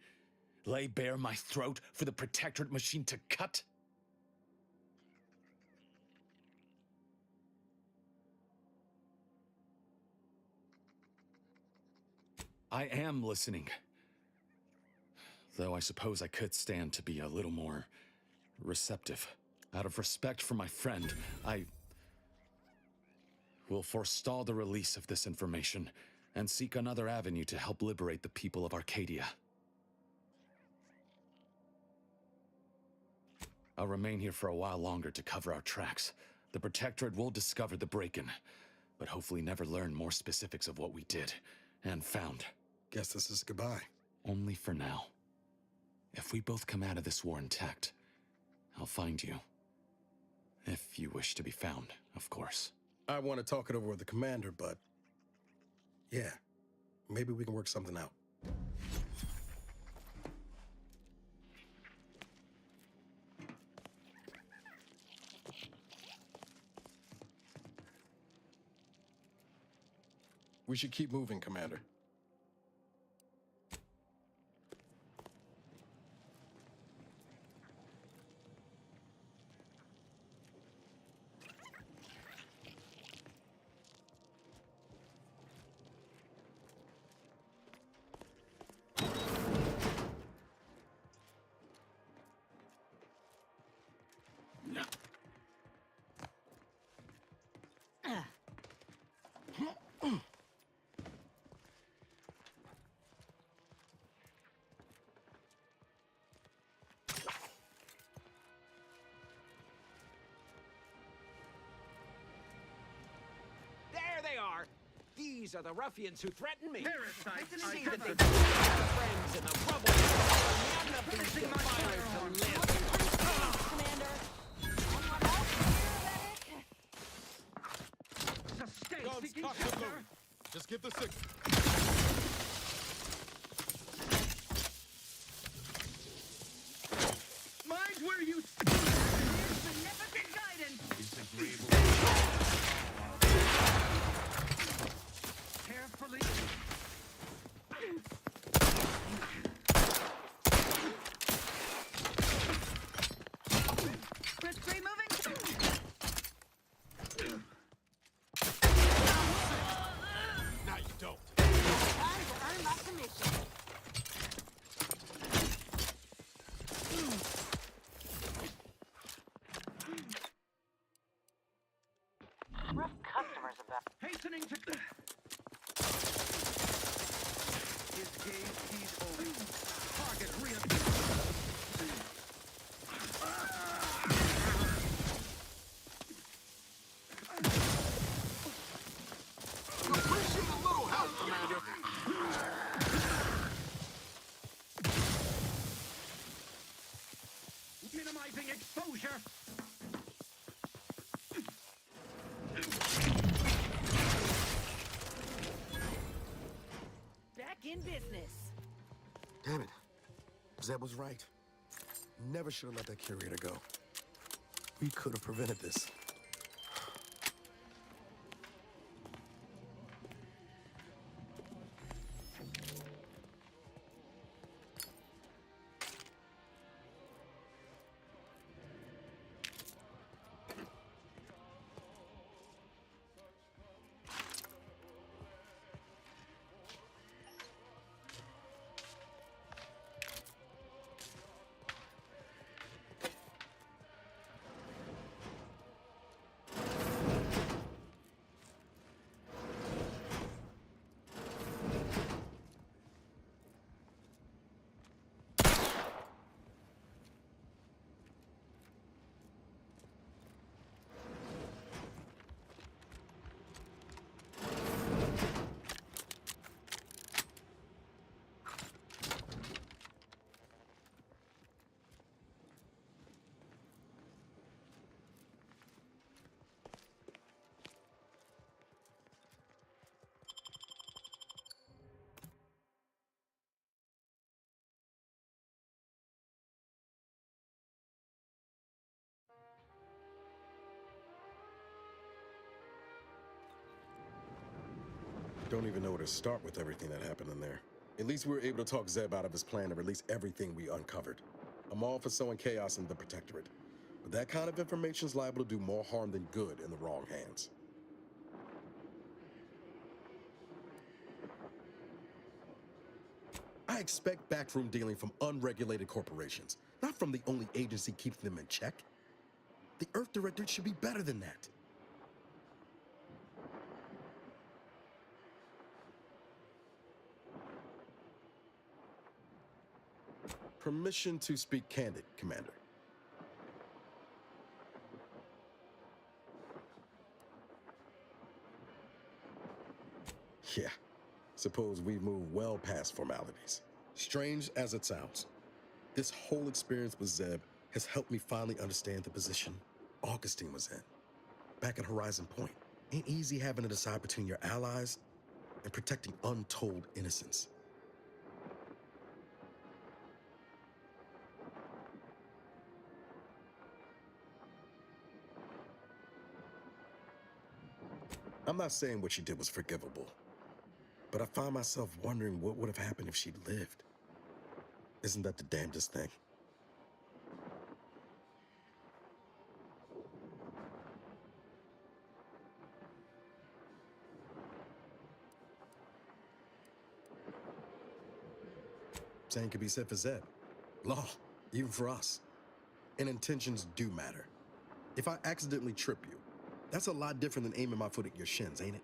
Lay bare my throat for the Protectorate machine to cut? I am listening. Though I suppose I could stand to be a little more receptive. Out of respect for my friend, I will forestall the release of this information and seek another avenue to help liberate the people of Arcadia. I'll remain here for a while longer to cover our tracks. The Protectorate will discover the break-in, but hopefully never learn more specifics of what we did and found. Guess this is goodbye. Only for now. If we both come out of this war intact, I'll find you. If you wish to be found, of course. I want to talk it over with the Commander, but yeah, maybe we can work something out. We should keep moving, Commander. These are the ruffians who threaten me. Parasites, See that they don't have the friends in the rubble. None of these defilers to live. Commander. Guns cocked and loaded. Just give the signal. Mind where you stand. Beneficent guidance. Carefully. Risk-free moving. Now you don't. Time to earn my commission. Rough customers about. Hastening to. His gaze sees only. Target Appreciate a little help, Commander. minimizing exposure. Back in business. Damn it. Zeb was right. Never should have let that curator go. We could have prevented this. Don't even know where to start with everything that happened in there. At least we were able to talk Zeb out of his plan to release everything we uncovered. I'm all for sowing chaos in the Protectorate, but that kind of information is liable to do more harm than good in the wrong hands. I expect backroom dealing from unregulated corporations, not from the only agency keeping them in check. The Earth Directorate should be better than that. Permission to speak candid, Commander. Yeah, suppose we've moved well past formalities. Strange as it sounds, this whole experience with Zeb has helped me finally understand the position Augustine was in. Back at Horizon Point, ain't easy having to decide between your allies and protecting untold innocence. I'm not saying what she did was forgivable, but I find myself wondering what would have happened if she'd lived. Isn't that the damnedest thing? Same could be said for Zeb. Law, even for us. And intentions do matter. If I accidentally trip you, that's a lot different than aiming my foot at your shins, ain't it?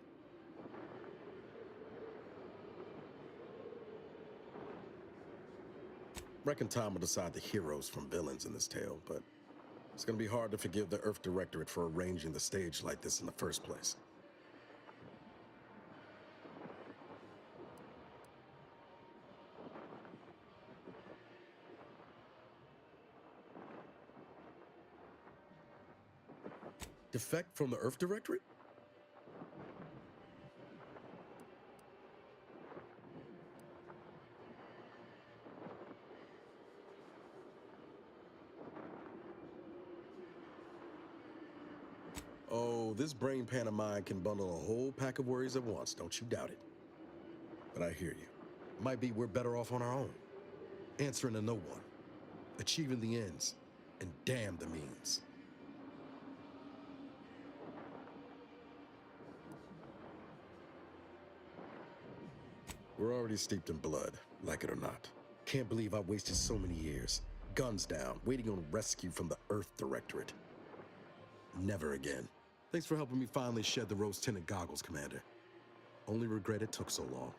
Reckon time will decide the heroes from villains in this tale, but it's gonna be hard to forgive the Earth Directorate for arranging the stage like this in the first place. Defect from the Earth Directorate? Oh, this brain pan of mine can bundle a whole pack of worries at once, don't you doubt it. But I hear you. Might be we're better off on our own. Answering to no one. Achieving the ends. And damn the means. We're already steeped in blood, like it or not. Can't believe I wasted so many years. Guns down, waiting on rescue from the Earth Directorate. Never again. Thanks for helping me finally shed the rose-tinted goggles, Commander. Only regret it took so long.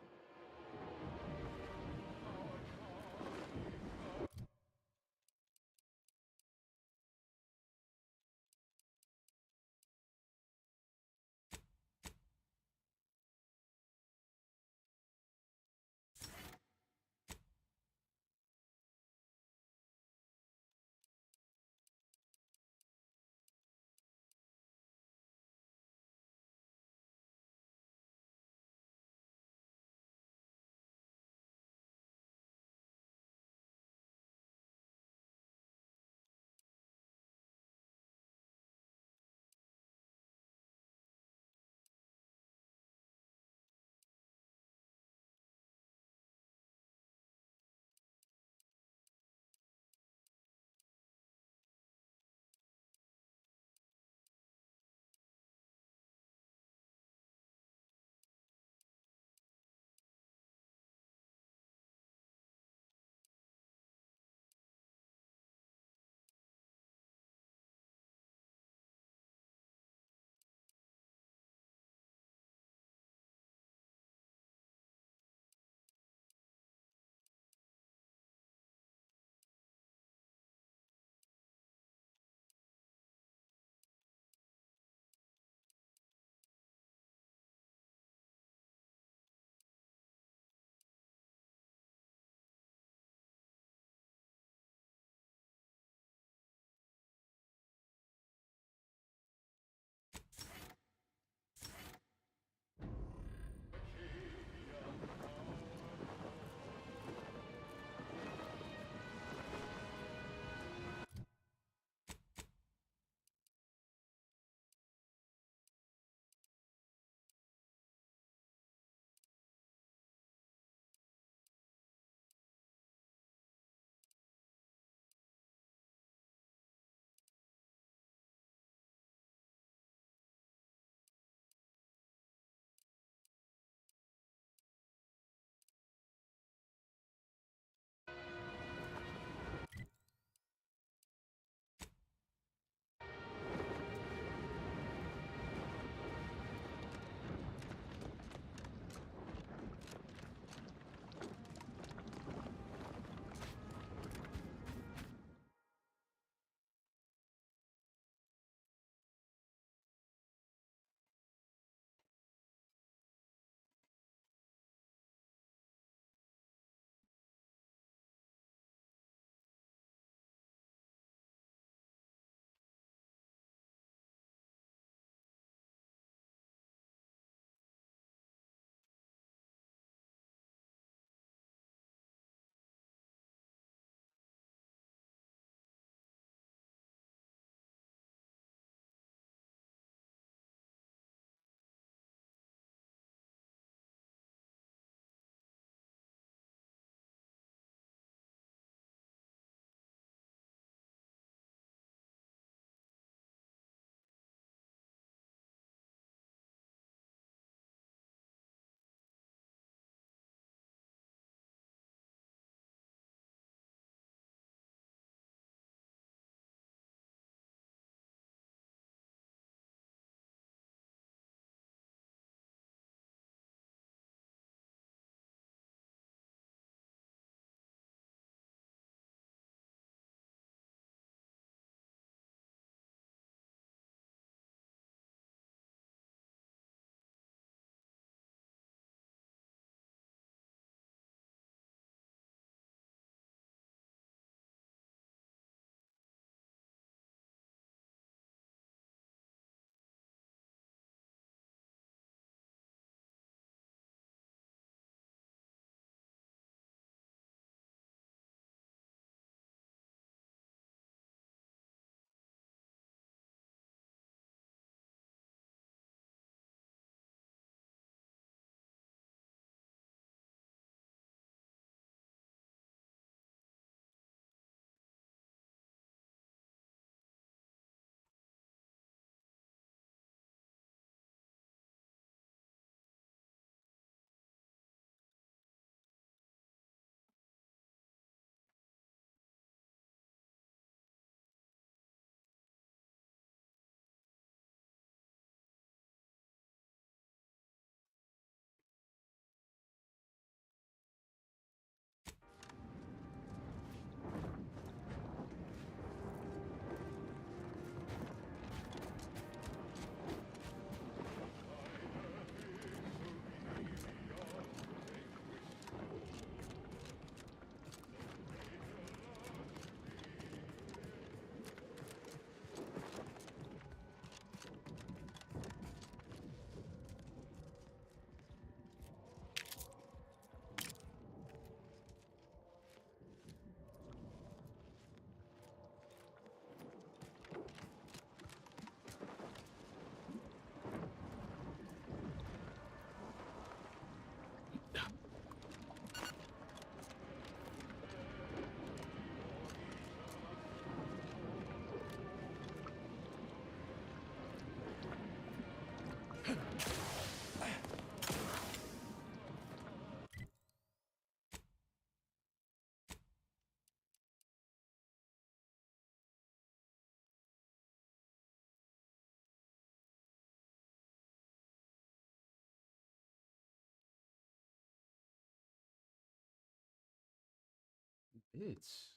It's.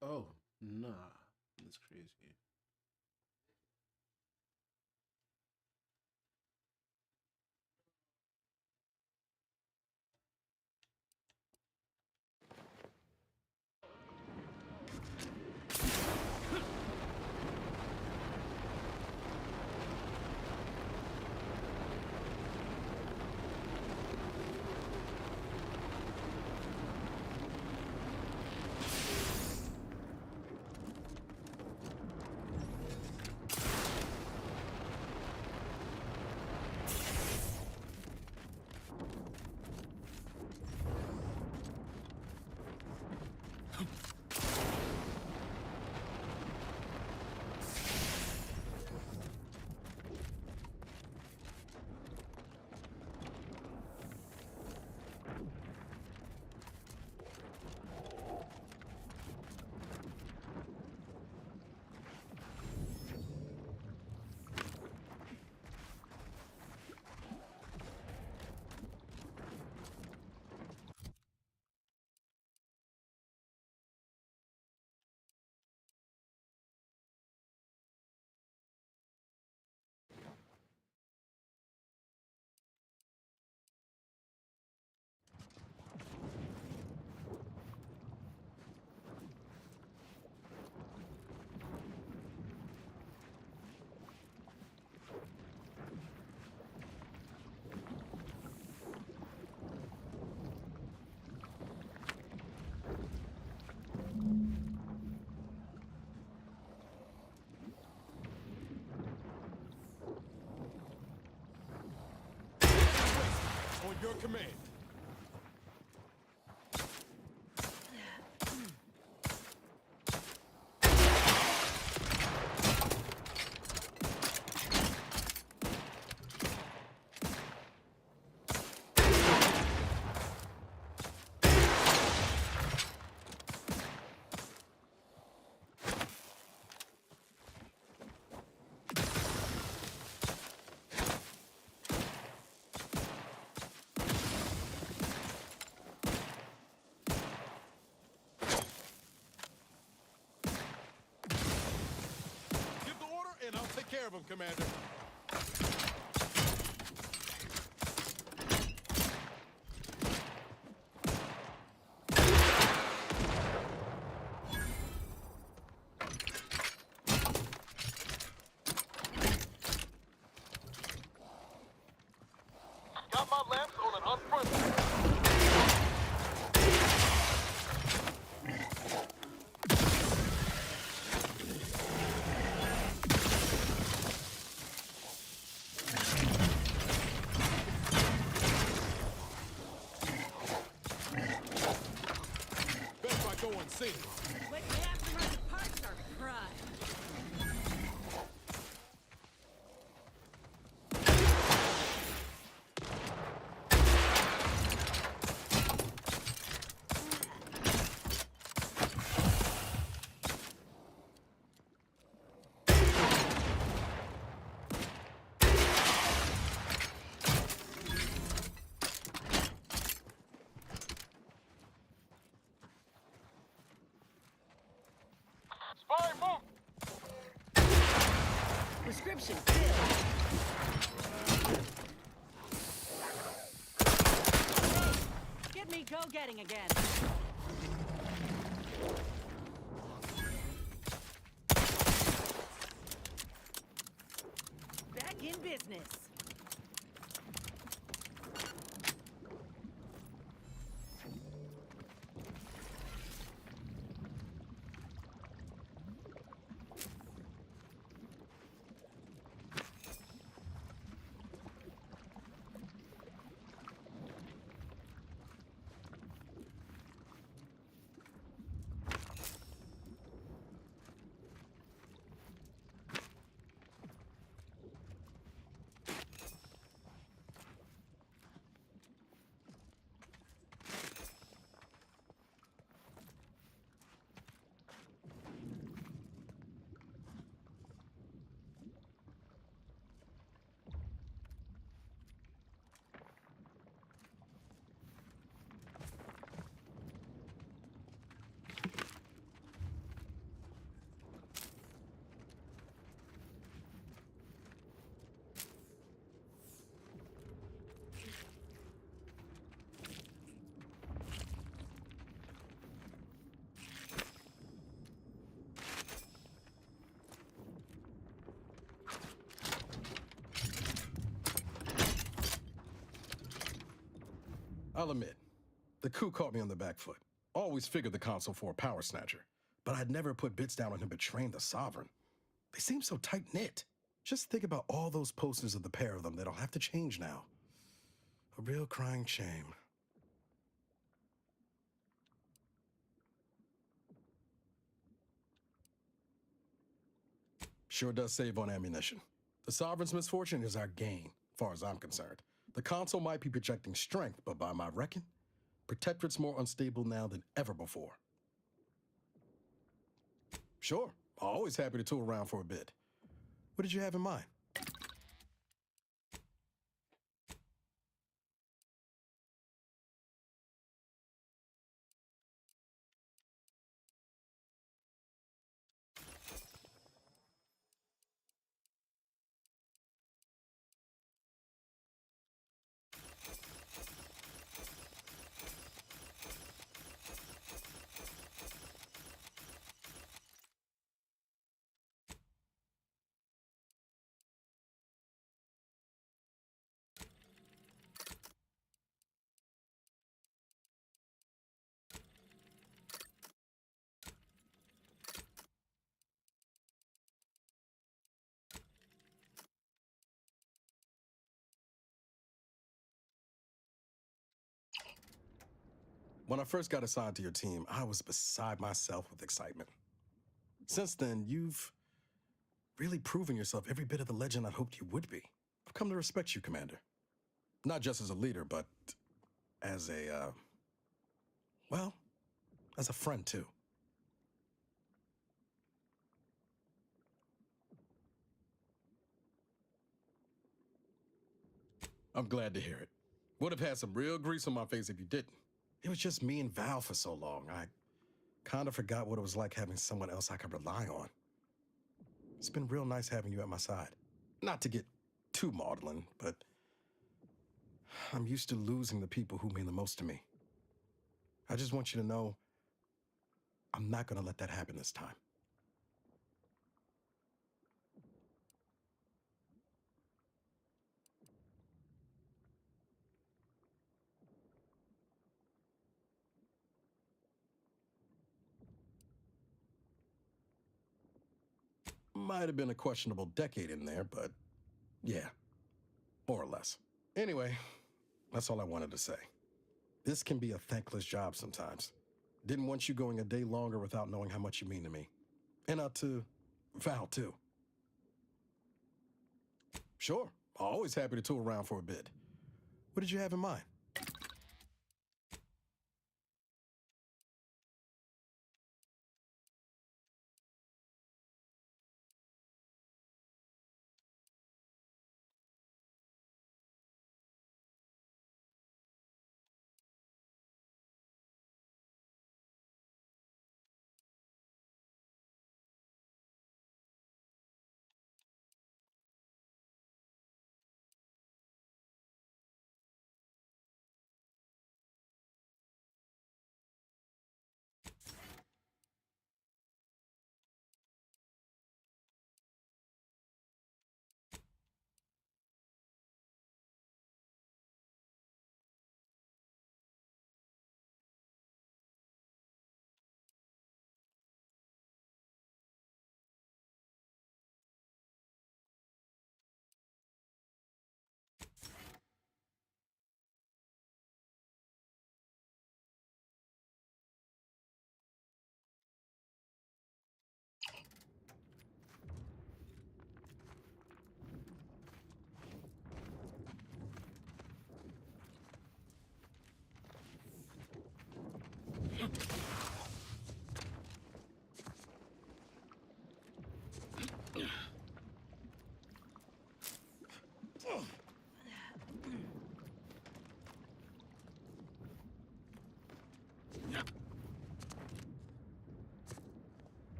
Oh, nah. That's crazy. On your command. Give the order, and I'll take care of him, Commander. Got my lamps on an unfriendly. Best I go unseen. When the aftermarket parts are prime. Spy move! Prescription filled. Get me go-getting again. Back in business. I'll admit, the coup caught me on the back foot. Always figured the console for a power snatcher, but I'd never put bits down on him betraying the Sovereign. They seem so tight-knit. Just think about all those posters of the pair of them that'll have to change now. A real crying shame. Sure does save on ammunition. The Sovereign's misfortune is our gain, far as I'm concerned. The console might be projecting strength, but by my reckon, Protectorate's more unstable now than ever before. Sure, always happy to tool around for a bit. What did you have in mind? When I first got assigned to your team, I was beside myself with excitement. Since then, you've really proven yourself every bit of the legend I hoped you would be. I've come to respect you, Commander. Not just as a leader, but as a, well, as a friend, too. I'm glad to hear it. Would have had some real grease on my face if you didn't. It was just me and Val for so long. I kind of forgot what it was like having someone else I could rely on. It's been real nice having you at my side. Not to get too maudlin, but I'm used to losing the people who mean the most to me. I just want you to know I'm not going to let that happen this time. Might have been a questionable decade in there, but yeah, more or less. Anyway, that's all I wanted to say. This can be a thankless job sometimes. Didn't want you going a day longer without knowing how much you mean to me. And to Val, too. Sure, always happy to tool around for a bit. What did you have in mind?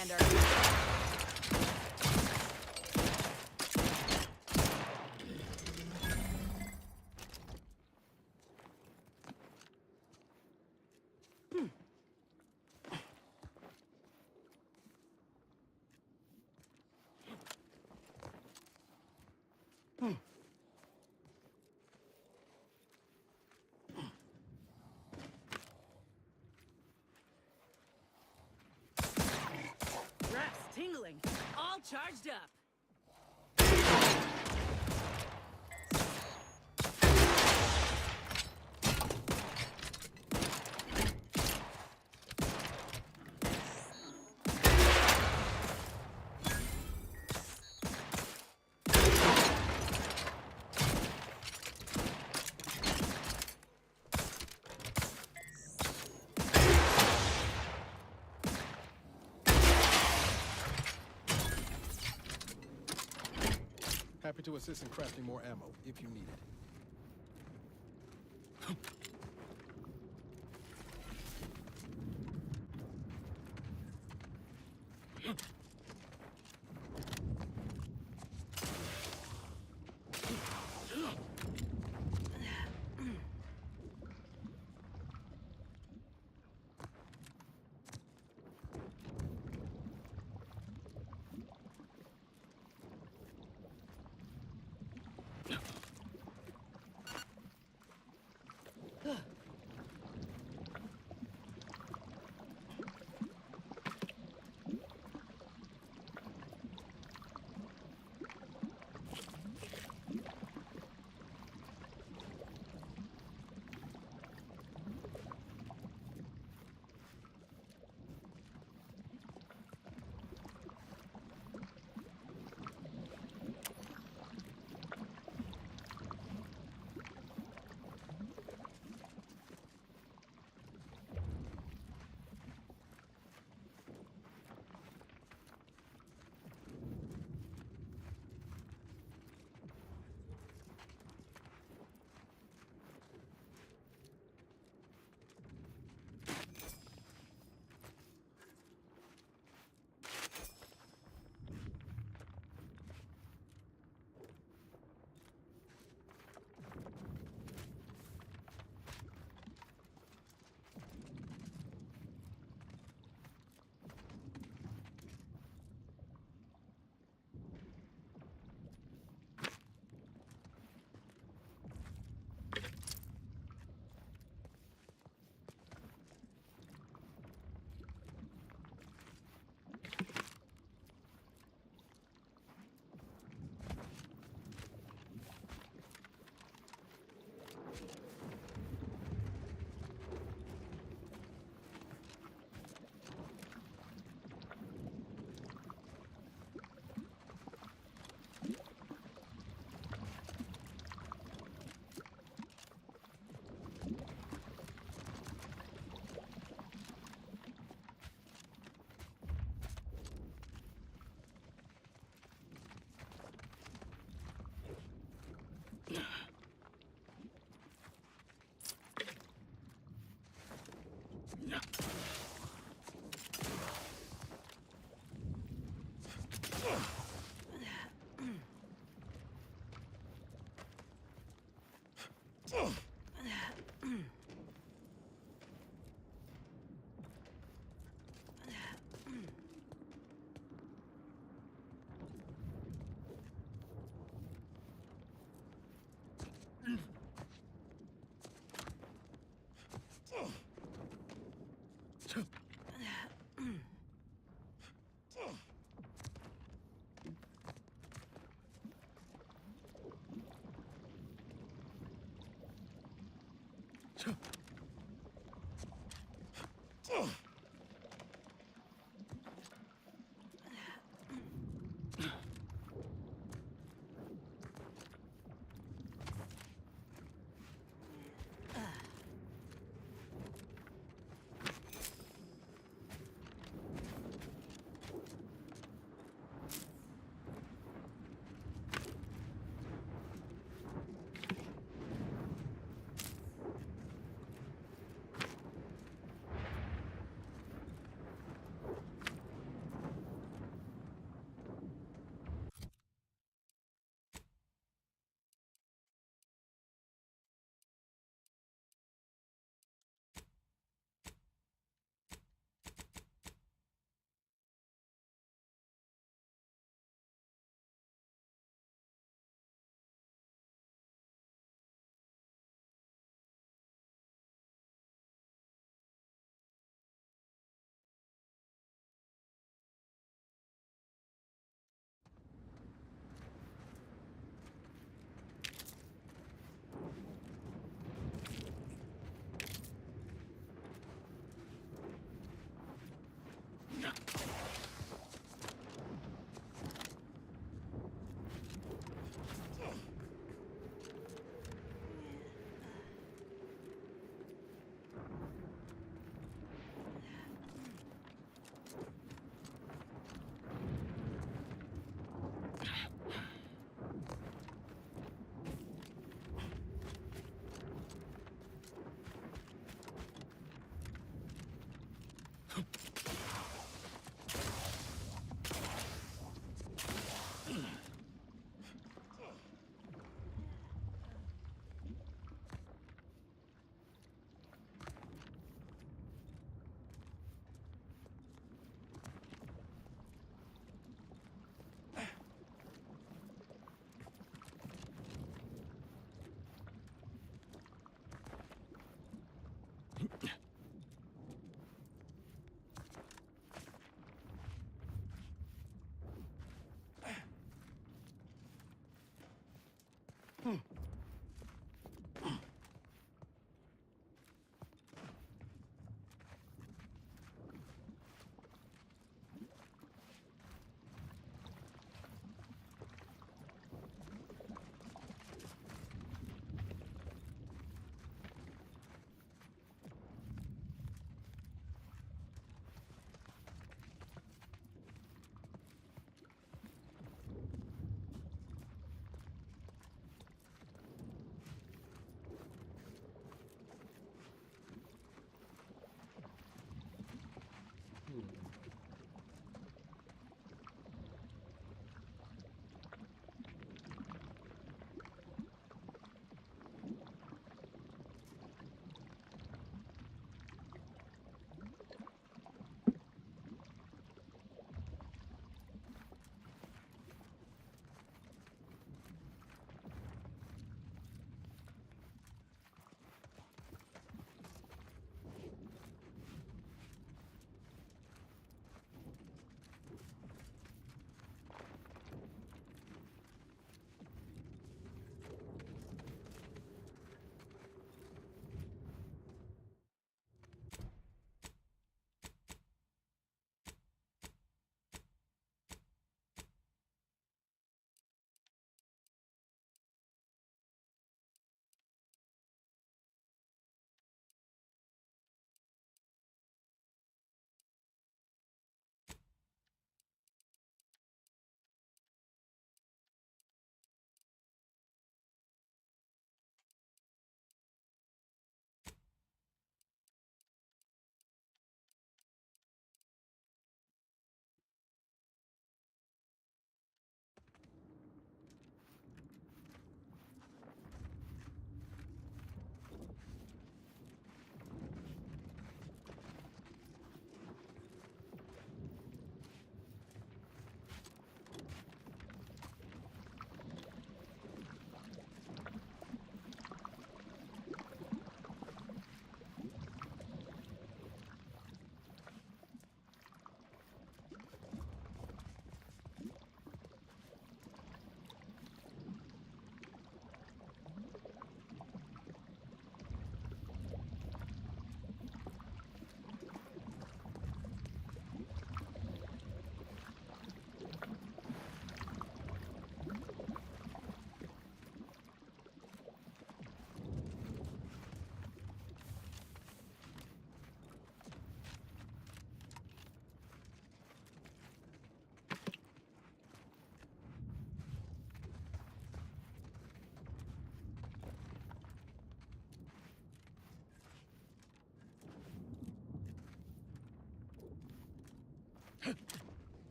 Commander. Reps tingling, all charged up. Happy to assist in crafting more ammo if you need it.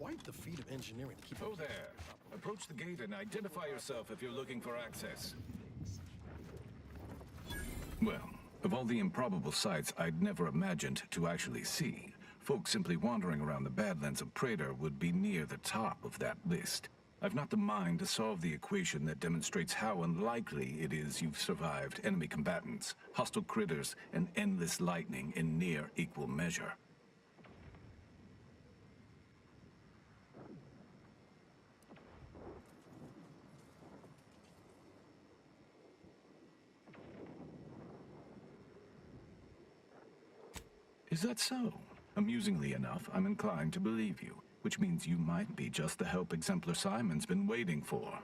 quite the feat of engineering to keep Oh there. Approach the gate and identify yourself if you're looking for access. Well, of all the improbable sights I'd never imagined to actually see, folks simply wandering around the Badlands of Praetor would be near the top of that list. I've not the mind to solve the equation that demonstrates how unlikely it is you've survived enemy combatants, hostile critters, and endless lightning in near equal measure. Is that so? Amusingly enough, I'm inclined to believe you, which means you might be just the help Exemplar Simon's been waiting for.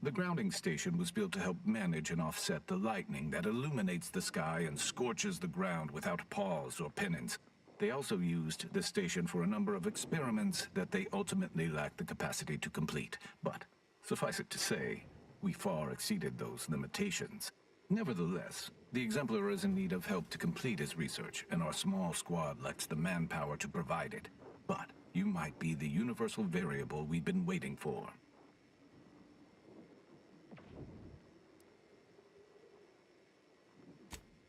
The grounding station was built to help manage and offset the lightning that illuminates the sky and scorches the ground without pause or penance. They also used the station for a number of experiments that they ultimately lacked the capacity to complete. But, suffice it to say, we far exceeded those limitations. Nevertheless, the Exemplar is in need of help to complete his research, and our small squad lacks the manpower to provide it. But you might be the universal variable we've been waiting for.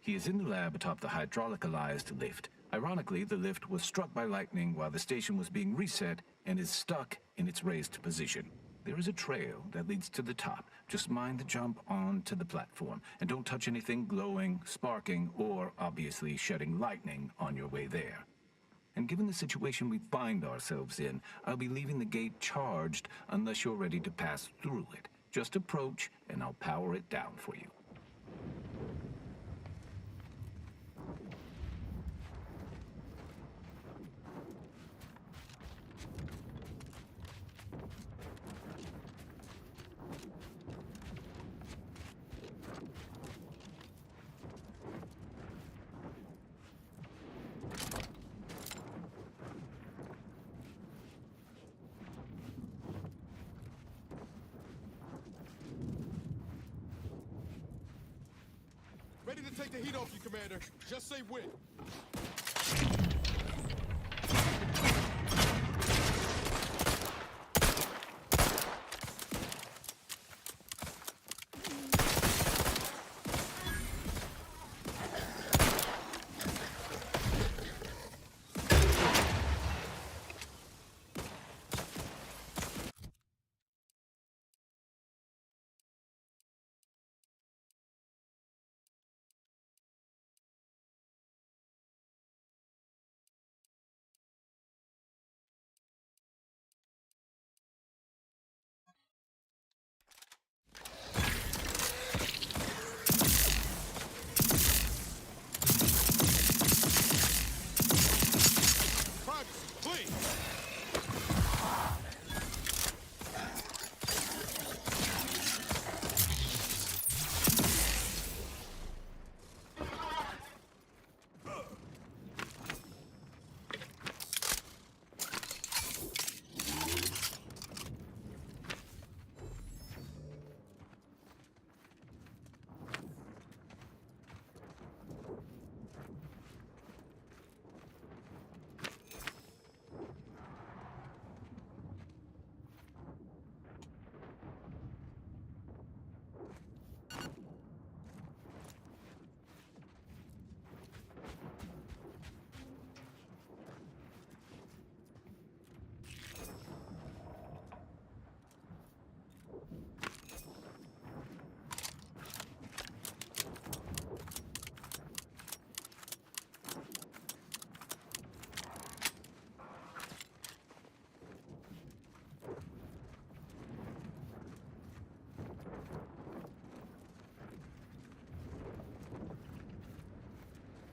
He is in the lab atop the hydraulicalized lift. Ironically, the lift was struck by lightning while the station was being reset and is stuck in its raised position. There is a trail that leads to the top. Just mind the jump onto the platform, and don't touch anything glowing, sparking, or obviously shedding lightning on your way there. And given the situation we find ourselves in, I'll be leaving the gate charged unless you're ready to pass through it. Just approach, and I'll power it down for you. Ready to take the heat off you, Commander. Just say when.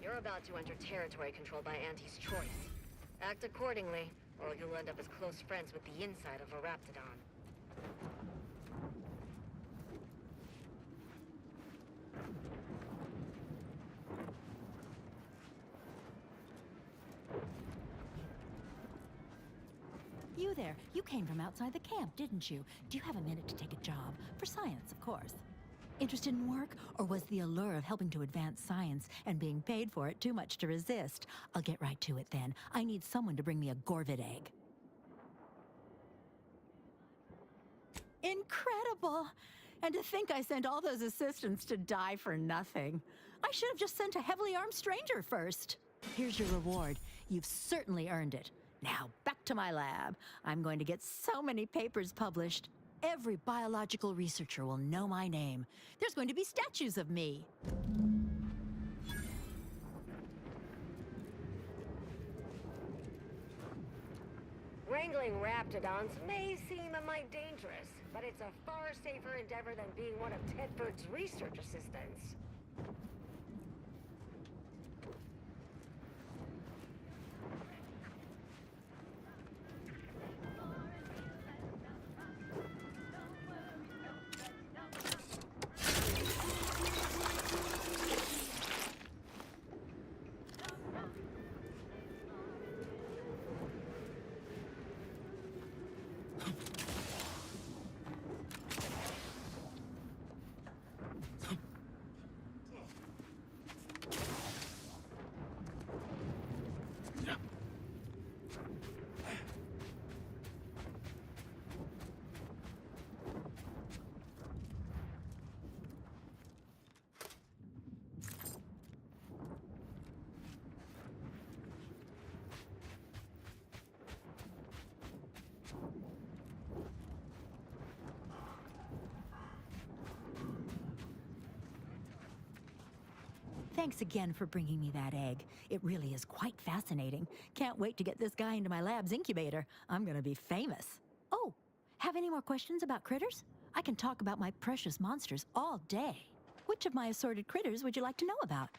You're about to enter territory controlled by Auntie's choice. Act accordingly, or you'll end up as close friends with the inside of a Raptidon. You there. You came from outside the camp, didn't you? Do you have a minute to take a job? For science, of course. Interested in work, or was the allure of helping to advance science and being paid for it too much to resist? I'll get right to it then. I need someone to bring me a Gorvid egg. Incredible! And to think I sent all those assistants to die for nothing. I should have just sent a heavily armed stranger first. Here's your reward. You've certainly earned it. Now, back to my lab. I'm going to get so many papers published. Every biological researcher will know my name. There's going to be statues of me. Wrangling raptidons may seem a mite dangerous, but it's a far safer endeavor than being one of Tedford's research assistants. Thanks again for bringing me that egg. It really is quite fascinating. Can't wait to get this guy into my lab's incubator. I'm gonna be famous. Oh, have any more questions about critters? I can talk about my precious monsters all day. Which of my assorted critters would you like to know about?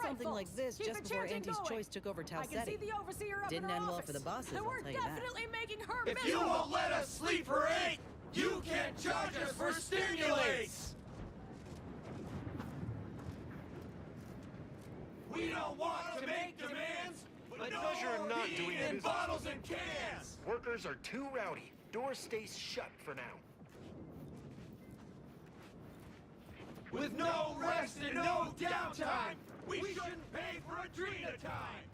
Something like this just before Auntie's Choice took over Tau Ceti. I can see the overseer up Didn't in her end well office. for the bosses, And I'll we're tell you that. definitely making her If miserable. you won't let us sleep for 8, you can't charge us for stimulates! We don't want to make demands, but no pleasure in not more doing weed in it. bottles and cans! Workers are too rowdy. Door stays shut for now. With no rest and no downtime, we shouldn't pay for Adrena time!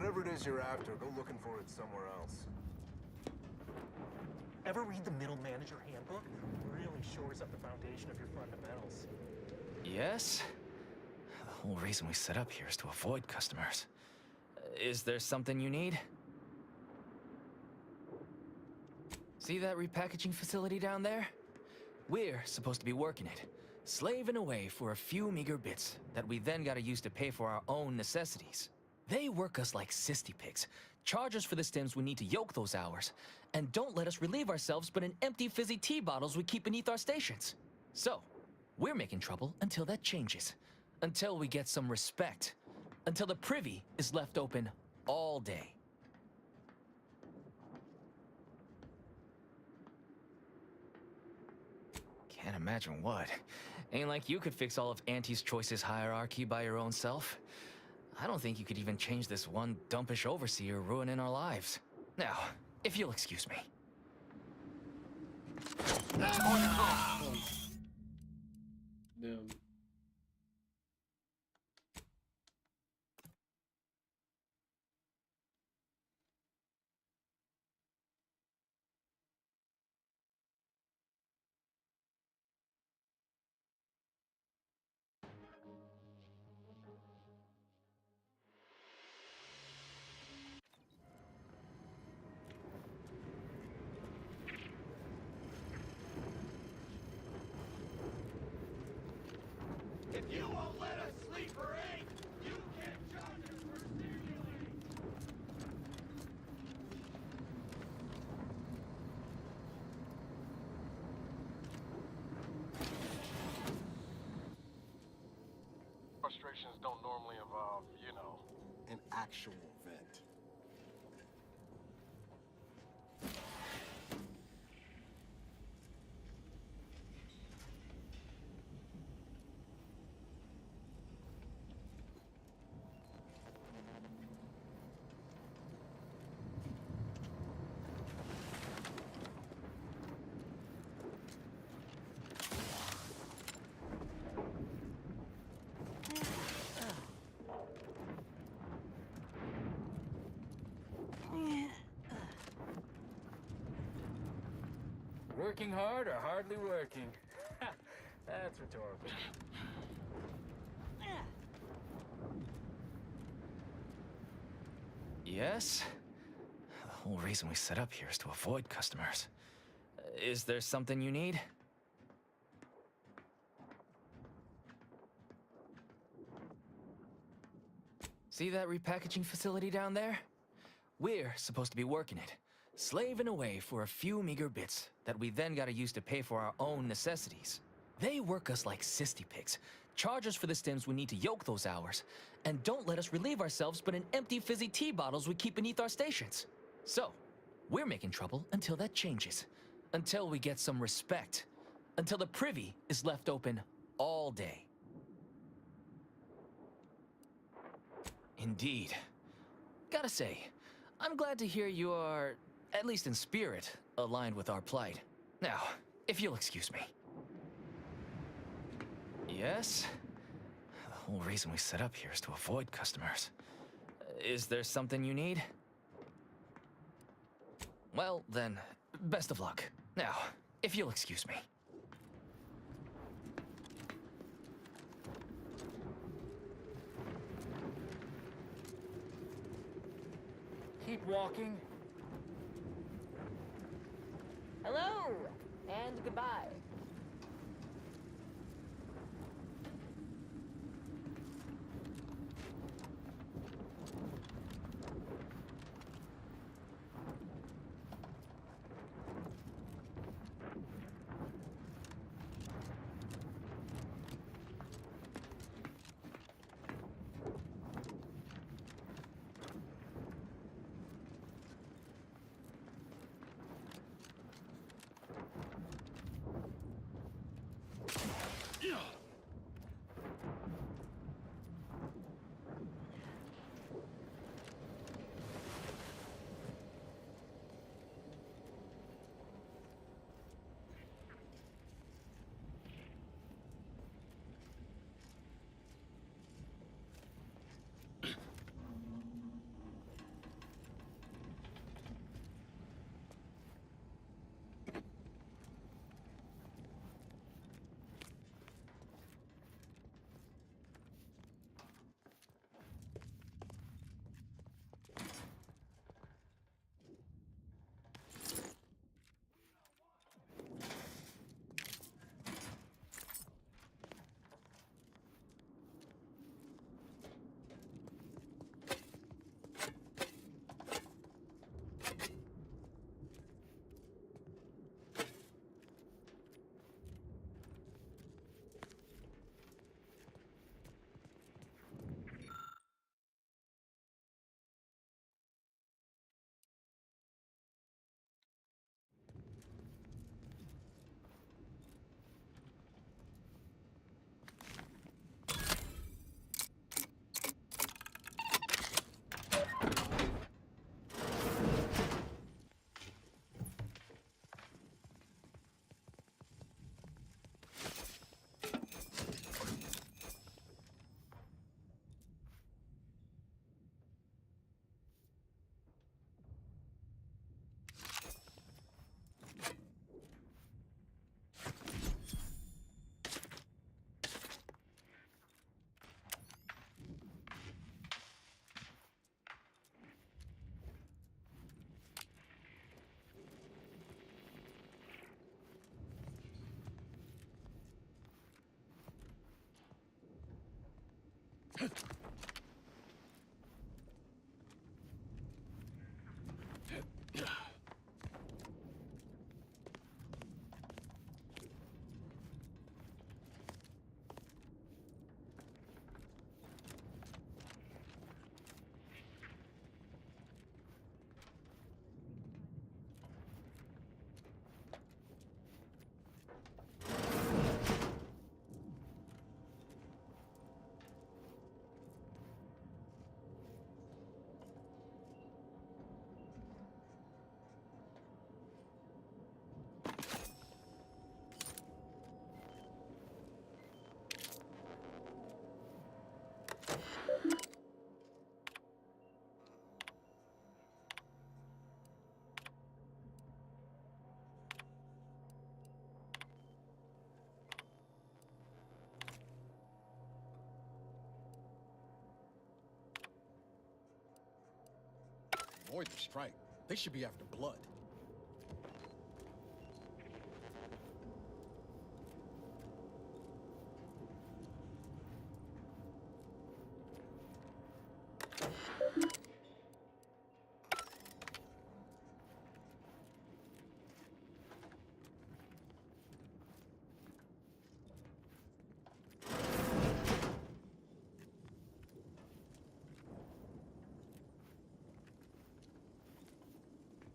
Whatever it is you're after, go looking for it somewhere else. Ever read the Middle Manager Handbook? Really shores up the foundation of your fundamentals. Yes? The whole reason we set up here is to avoid customers. Is there something you need? See that repackaging facility down there? We're supposed to be working it, slaving away for a few meager bits that we then gotta use to pay for our own necessities. They work us like cysty pigs, charge us for the stems we need to yoke those hours, and don't let us relieve ourselves but in empty fizzy tea bottles we keep beneath our stations. So, we're making trouble until that changes. Until we get some respect. Until the privy is left open all day. Can't imagine what. Ain't like you could fix all of Auntie's Choice's hierarchy by your own self. I don't think you could even change this one dumpish overseer ruining our lives. Now, if you'll excuse me. Damn. If you won't let us sleep or eat, you can't charge us for stimulating. Frustrations don't normally involve, you know, an actual vent. Working hard or hardly working? That's rhetorical. Yes? The whole reason we set up here is to avoid customers. Is there something you need? See that repackaging facility down there? We're supposed to be working it, slaving away for a few meager bits that we then gotta use to pay for our own necessities. They work us like cysty pigs, charge us for the stems we need to yoke those hours, and don't let us relieve ourselves but in empty fizzy tea bottles we keep beneath our stations. So, we're making trouble until that changes. Until we get some respect. Until the privy is left open all day. Indeed. Gotta say, I'm glad to hear you are, at least in spirit, aligned with our plight. Now, if you'll excuse me. Yes? The whole reason we set up here is to avoid customers. Is there something you need? Well, then, best of luck. Now, if you'll excuse me. Keep walking. Hello, and goodbye. Avoid the strike. They should be after blood.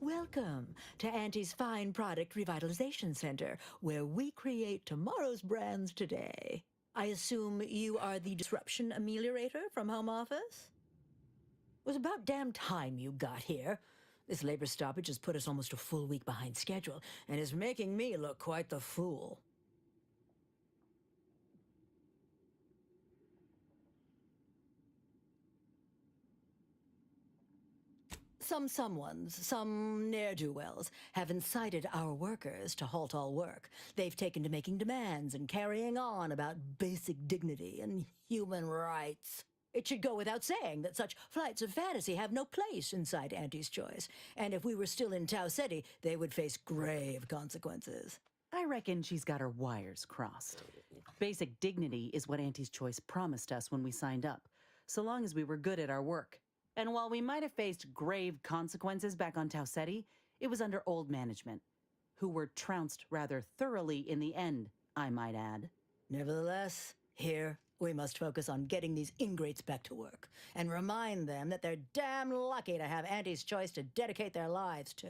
Welcome to Auntie's Fine Product Revitalization Center, where we create tomorrow's brands today. I assume you are the disruption ameliorator from home office? It was about damn time you got here. This labor stoppage has put us almost a full week behind schedule and is making me look quite the fool. Some ne'er-do-wells, have incited our workers to halt all work. They've taken to making demands and carrying on about basic dignity and human rights. It should go without saying that such flights of fantasy have no place inside Auntie's Choice, and if we were still in Tau Ceti, they would face grave consequences. I reckon she's got her wires crossed. Basic dignity is what Auntie's Choice promised us when we signed up, so long as we were good at our work. And while we might have faced grave consequences back on Tau Ceti, it was under old management, who were trounced rather thoroughly in the end, I might add. Nevertheless, here we must focus on getting these ingrates back to work and remind them that they're damn lucky to have Auntie's Choice to dedicate their lives to.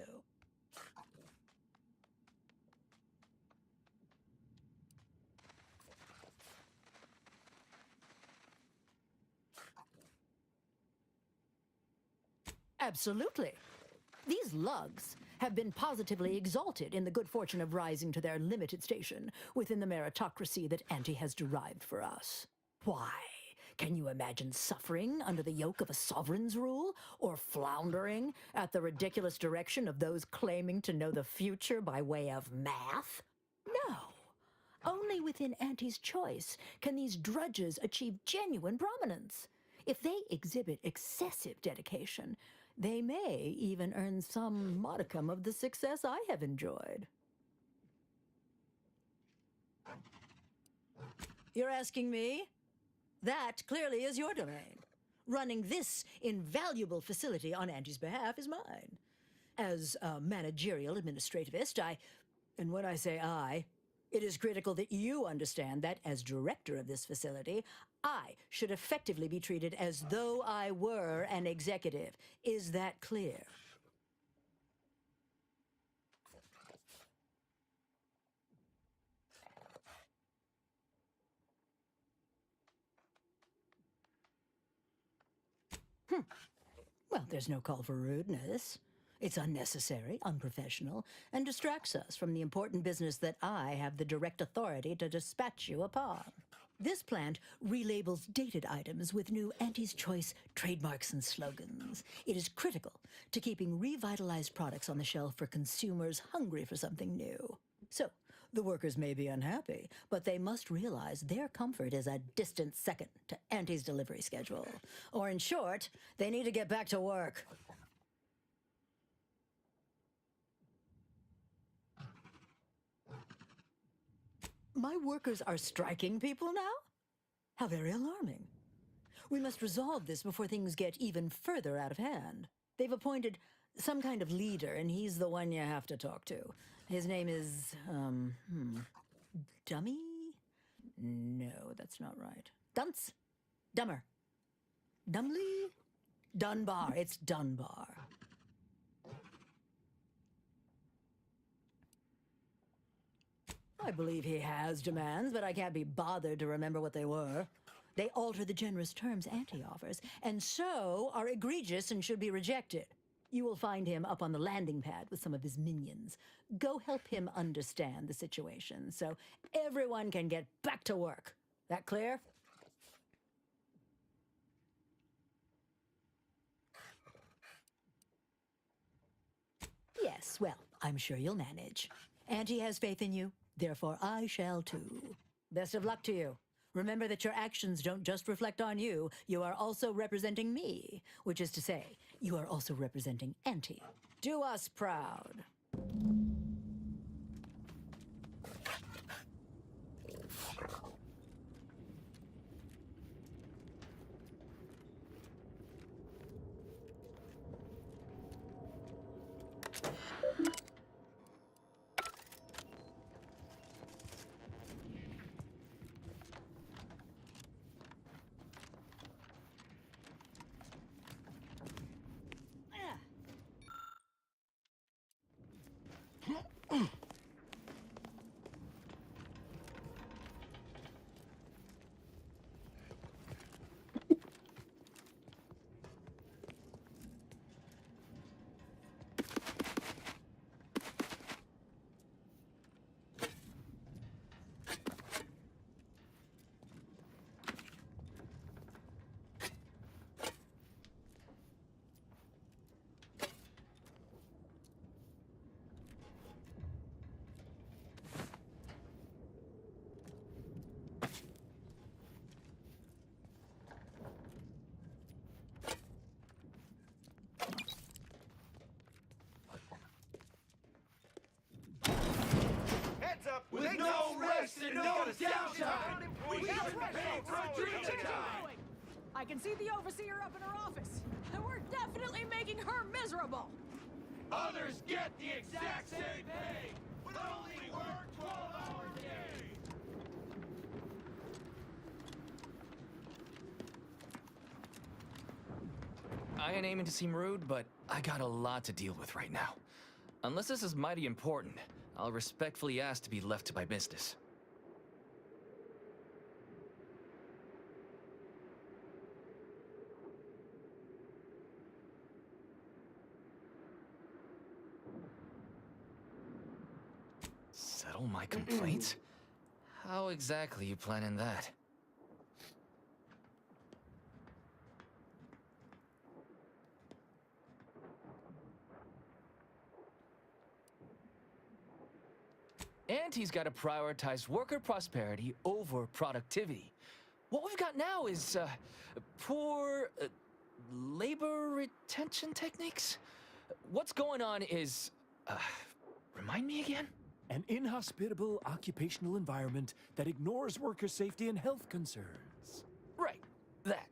Absolutely. These lugs have been positively exalted in the good fortune of rising to their limited station within the meritocracy that Auntie has derived for us. Why? Can you imagine suffering under the yoke of a sovereign's rule, or floundering at the ridiculous direction of those claiming to know the future by way of math? No. Only within Auntie's Choice can these drudges achieve genuine prominence. If they exhibit excessive dedication, they may even earn some modicum of the success I have enjoyed. You're asking me? That clearly is your domain. Running this invaluable facility on Auntie's behalf is mine. As a managerial administrativist, and when I say I, it is critical that you understand that as director of this facility, I should effectively be treated as though I were an executive. Is that clear? Well, there's no call for rudeness. It's unnecessary, unprofessional, and distracts us from the important business that I have the direct authority to dispatch you upon. This plant relabels dated items with new Auntie's Choice trademarks and slogans. It is critical to keeping revitalized products on the shelf for consumers hungry for something new. So, the workers may be unhappy, but they must realize their comfort is a distant second to Auntie's delivery schedule. Or in short, they need to get back to work. My workers are striking people now? How very alarming. We must resolve this before things get even further out of hand. They've appointed some kind of leader, and he's the one you have to talk to. His name is, Dummy? No, that's not right. Dunce? Dummer. Dumley? Dunbar. It's Dunbar. I believe he has demands, but I can't be bothered to remember what they were. They alter the generous terms Auntie offers, and so are egregious and should be rejected. You will find him up on the landing pad with some of his minions. Go help him understand the situation so everyone can get back to work. That clear? Yes, well, I'm sure you'll manage. Auntie has faith in you, therefore I shall too. Best of luck to you. Remember that your actions don't just reflect on you, you are also representing me, which is to say, you are also representing Auntie. Do us proud. With no rest and no downtime! We shouldn't pay for a drink time! I can see the overseer up in her office. We're definitely making her miserable. Others get the exact same pay, but only work 12-hour days! I ain't aiming to seem rude, but I got a lot to deal with right now. Unless this is mighty important, I'll respectfully ask to be left to my business. Settle my complaints? How exactly you planning that? Auntie's got to prioritize worker prosperity over productivity. What we've got now is poor labor retention techniques. What's going on is, remind me again? An inhospitable occupational environment that ignores worker safety and health concerns. Right, that.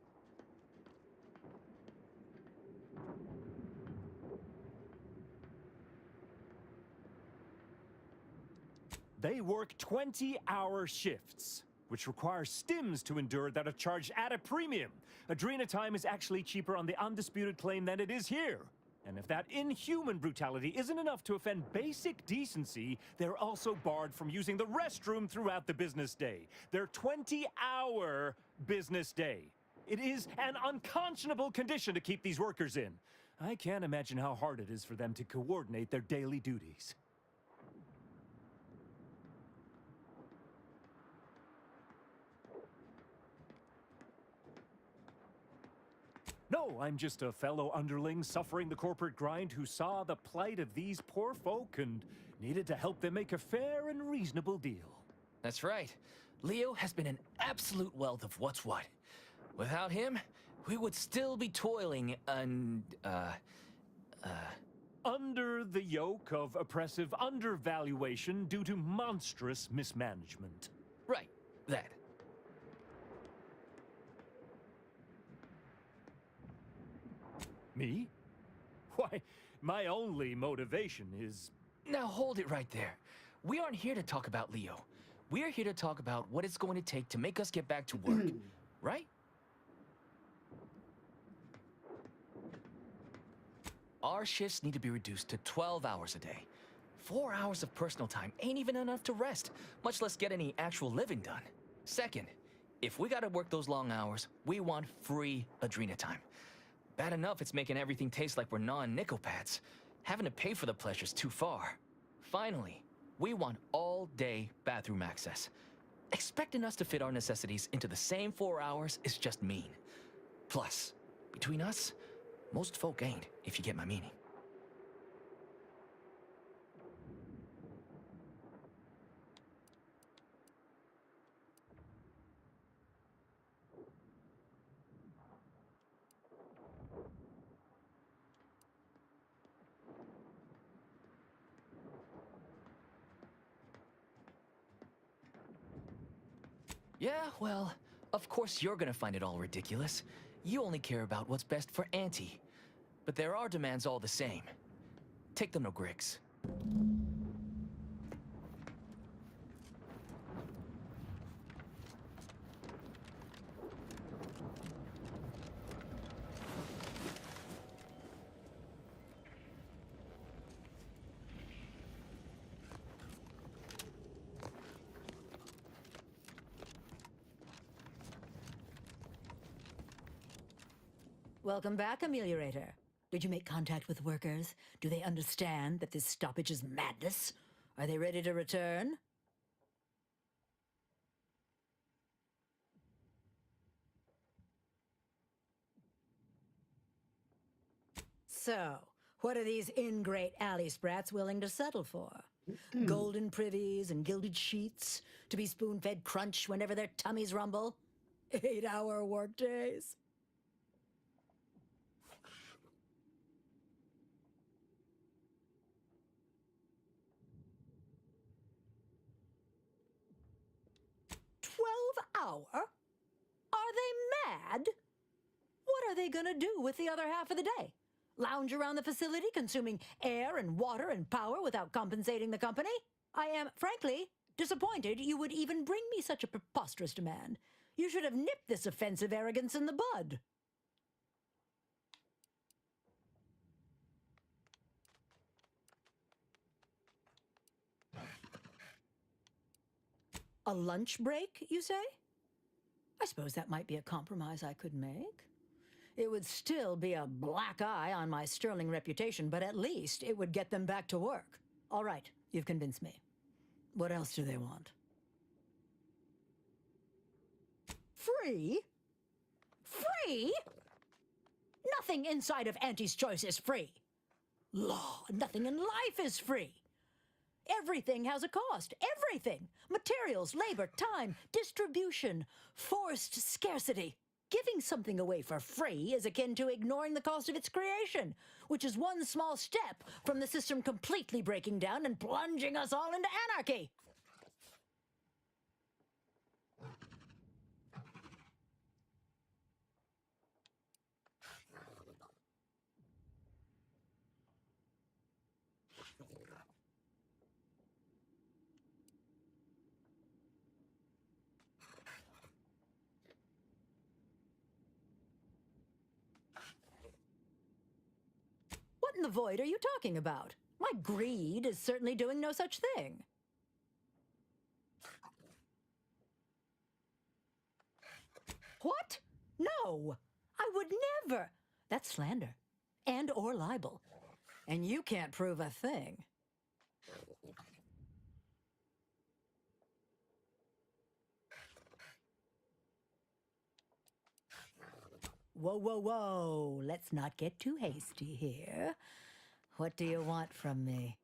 They work 20-hour shifts, which require stims to endure that are charged at a premium. Adrena time is actually cheaper on the undisputed claim than it is here. And if that inhuman brutality isn't enough to offend basic decency, they're also barred from using the restroom throughout the business day. Their 20-hour business day. It is an unconscionable condition to keep these workers in. I can't imagine how hard it is for them to coordinate their daily duties. No, I'm just a fellow underling suffering the corporate grind who saw the plight of these poor folk and needed to help them make a fair and reasonable deal. That's right. Leo has been an absolute wealth of what's what. Without him, we would still be toiling and, under the yoke of oppressive undervaluation due to monstrous mismanagement. Right, that. Me? Why, my only motivation is... Now hold it right there. We aren't here to talk about Leo. We're here to talk about what it's going to take to make us get back to work. Right? Our shifts need to be reduced to 12 hours a day. 4 hours of personal time ain't even enough to rest, much less get any actual living done. Second, if we gotta work those long hours, we want free Adrena time. Bad enough it's making everything taste like we're gnawing nickel pads. Having to pay for the pleasure's too far. Finally, we want all-day bathroom access. Expecting us to fit our necessities into the same 4 hours is just mean. Plus, between us, most folk ain't, if you get my meaning. Yeah, well, of course you're gonna find it all ridiculous. You only care about what's best for Auntie. But there are demands all the same. Take them to Griggs. Welcome back, Ameliorator. Did you make contact with workers? Do they understand that this stoppage is madness? Are they ready to return? So, what are these ingrate alley sprats willing to settle for? Golden privies and gilded sheets? To be spoon-fed crunch whenever their tummies rumble? 8-hour workdays? Hour? Are they mad? What are they gonna do with the other half of the day? Lounge around the facility consuming air and water and power without compensating the company? I am, frankly, disappointed you would even bring me such a preposterous demand. You should have nipped this offensive arrogance in the bud. A lunch break, you say? I suppose that might be a compromise I could make. It would still be a black eye on my sterling reputation, but at least it would get them back to work. All right, you've convinced me. What else do they want? Free? Free? Nothing inside of Auntie's Choice is free. Law, nothing in life is free. Everything has a cost. Everything. Materials, labor, time, distribution, forced scarcity. Giving something away for free is akin to ignoring the cost of its creation, which is one small step from the system completely breaking down and plunging us all into anarchy. What in the void are you talking about? My greed is certainly doing no such thing. What? No! I would never! That's slander. And or libel. And you can't prove a thing. Whoa, whoa, whoa. Let's not get too hasty here. What do you want from me?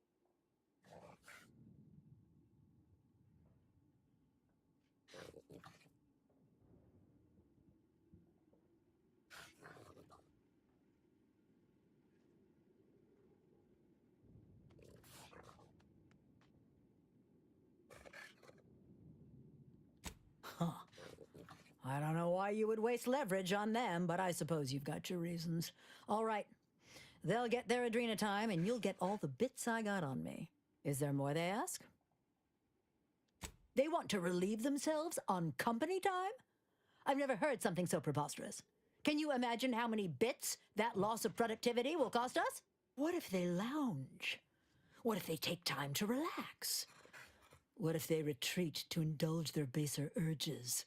Huh. I don't know why you would waste leverage on them, but I suppose you've got your reasons. All right, They'll get their Adrena time, and you'll get all the bits I got on me. Is there more, they ask? They want to relieve themselves on company time? I've never heard something so preposterous. Can you imagine how many bits that loss of productivity will cost us? What if they lounge? What if they take time to relax? What if they retreat to indulge their baser urges?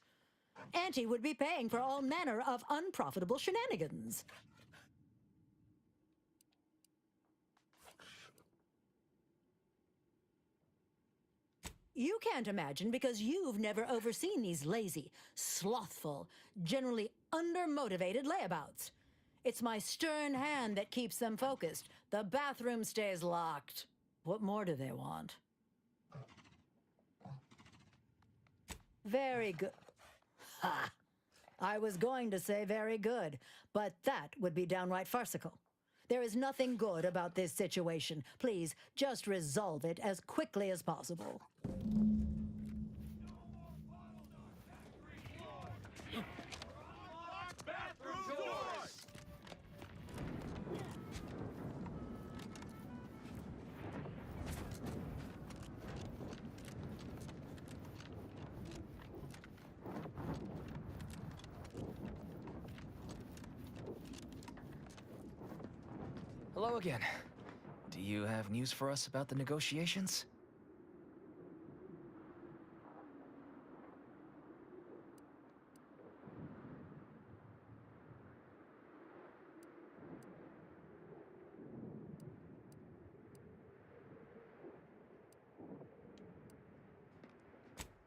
Auntie would be paying for all manner of unprofitable shenanigans. You can't imagine because you've never overseen these lazy, slothful, generally undermotivated layabouts. It's my stern hand that keeps them focused. The bathroom stays locked. What more do they want? Very good. Ha! I was going to say very good, but that would be downright farcical. There is nothing good about this situation. Please, just resolve it as quickly as possible. Bathroom doors! Hello again. Do you have news for us about the negotiations?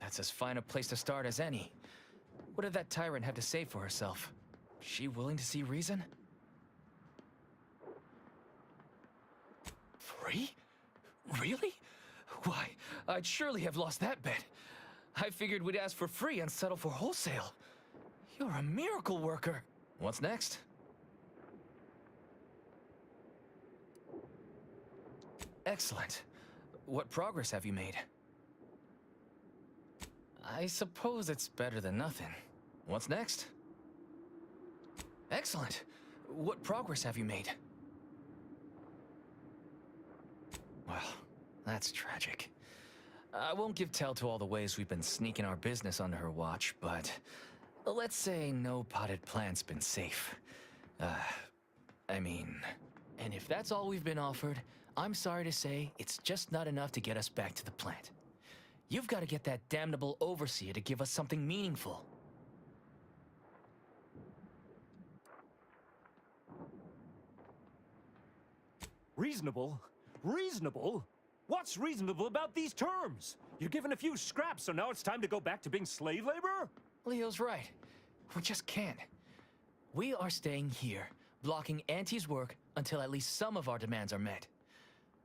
That's as fine a place to start as any. What did that tyrant have to say for herself? She willing to see reason? Free? Really? Why, I'd surely have lost that bet. I figured we'd ask for free and settle for wholesale. You're a miracle worker. What's next? Excellent. What progress have you made? I suppose it's better than nothing. What's next? Excellent. What progress have you made? Well, that's tragic. I won't give tell to all the ways we've been sneaking our business under her watch, but let's say no potted plant's been safe. And if that's all we've been offered, I'm sorry to say it's just not enough to get us back to the plant. You've got to get that damnable overseer to give us something meaningful. Reasonable? Reasonable? What's reasonable about these terms? You're given a few scraps, so now it's time to go back to being slave labor? Leo's right. We just can't. We are staying here, blocking Auntie's work until at least some of our demands are met.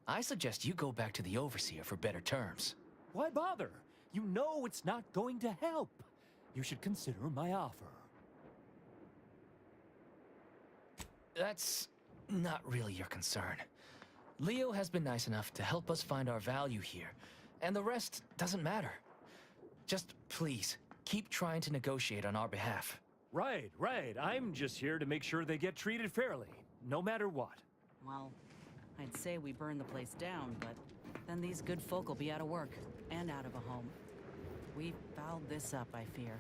I suggest you go back to the overseer for better terms. Why bother? You know it's not going to help. You should consider my offer. That's not really your concern. Leo has been nice enough to help us find our value here, and the rest doesn't matter. Just please, keep trying to negotiate on our behalf. Right. I'm just here to make sure they get treated fairly, no matter what. Well, I'd say we burn the place down, but then these good folk will be out of work and out of a home. We fouled this up, I fear.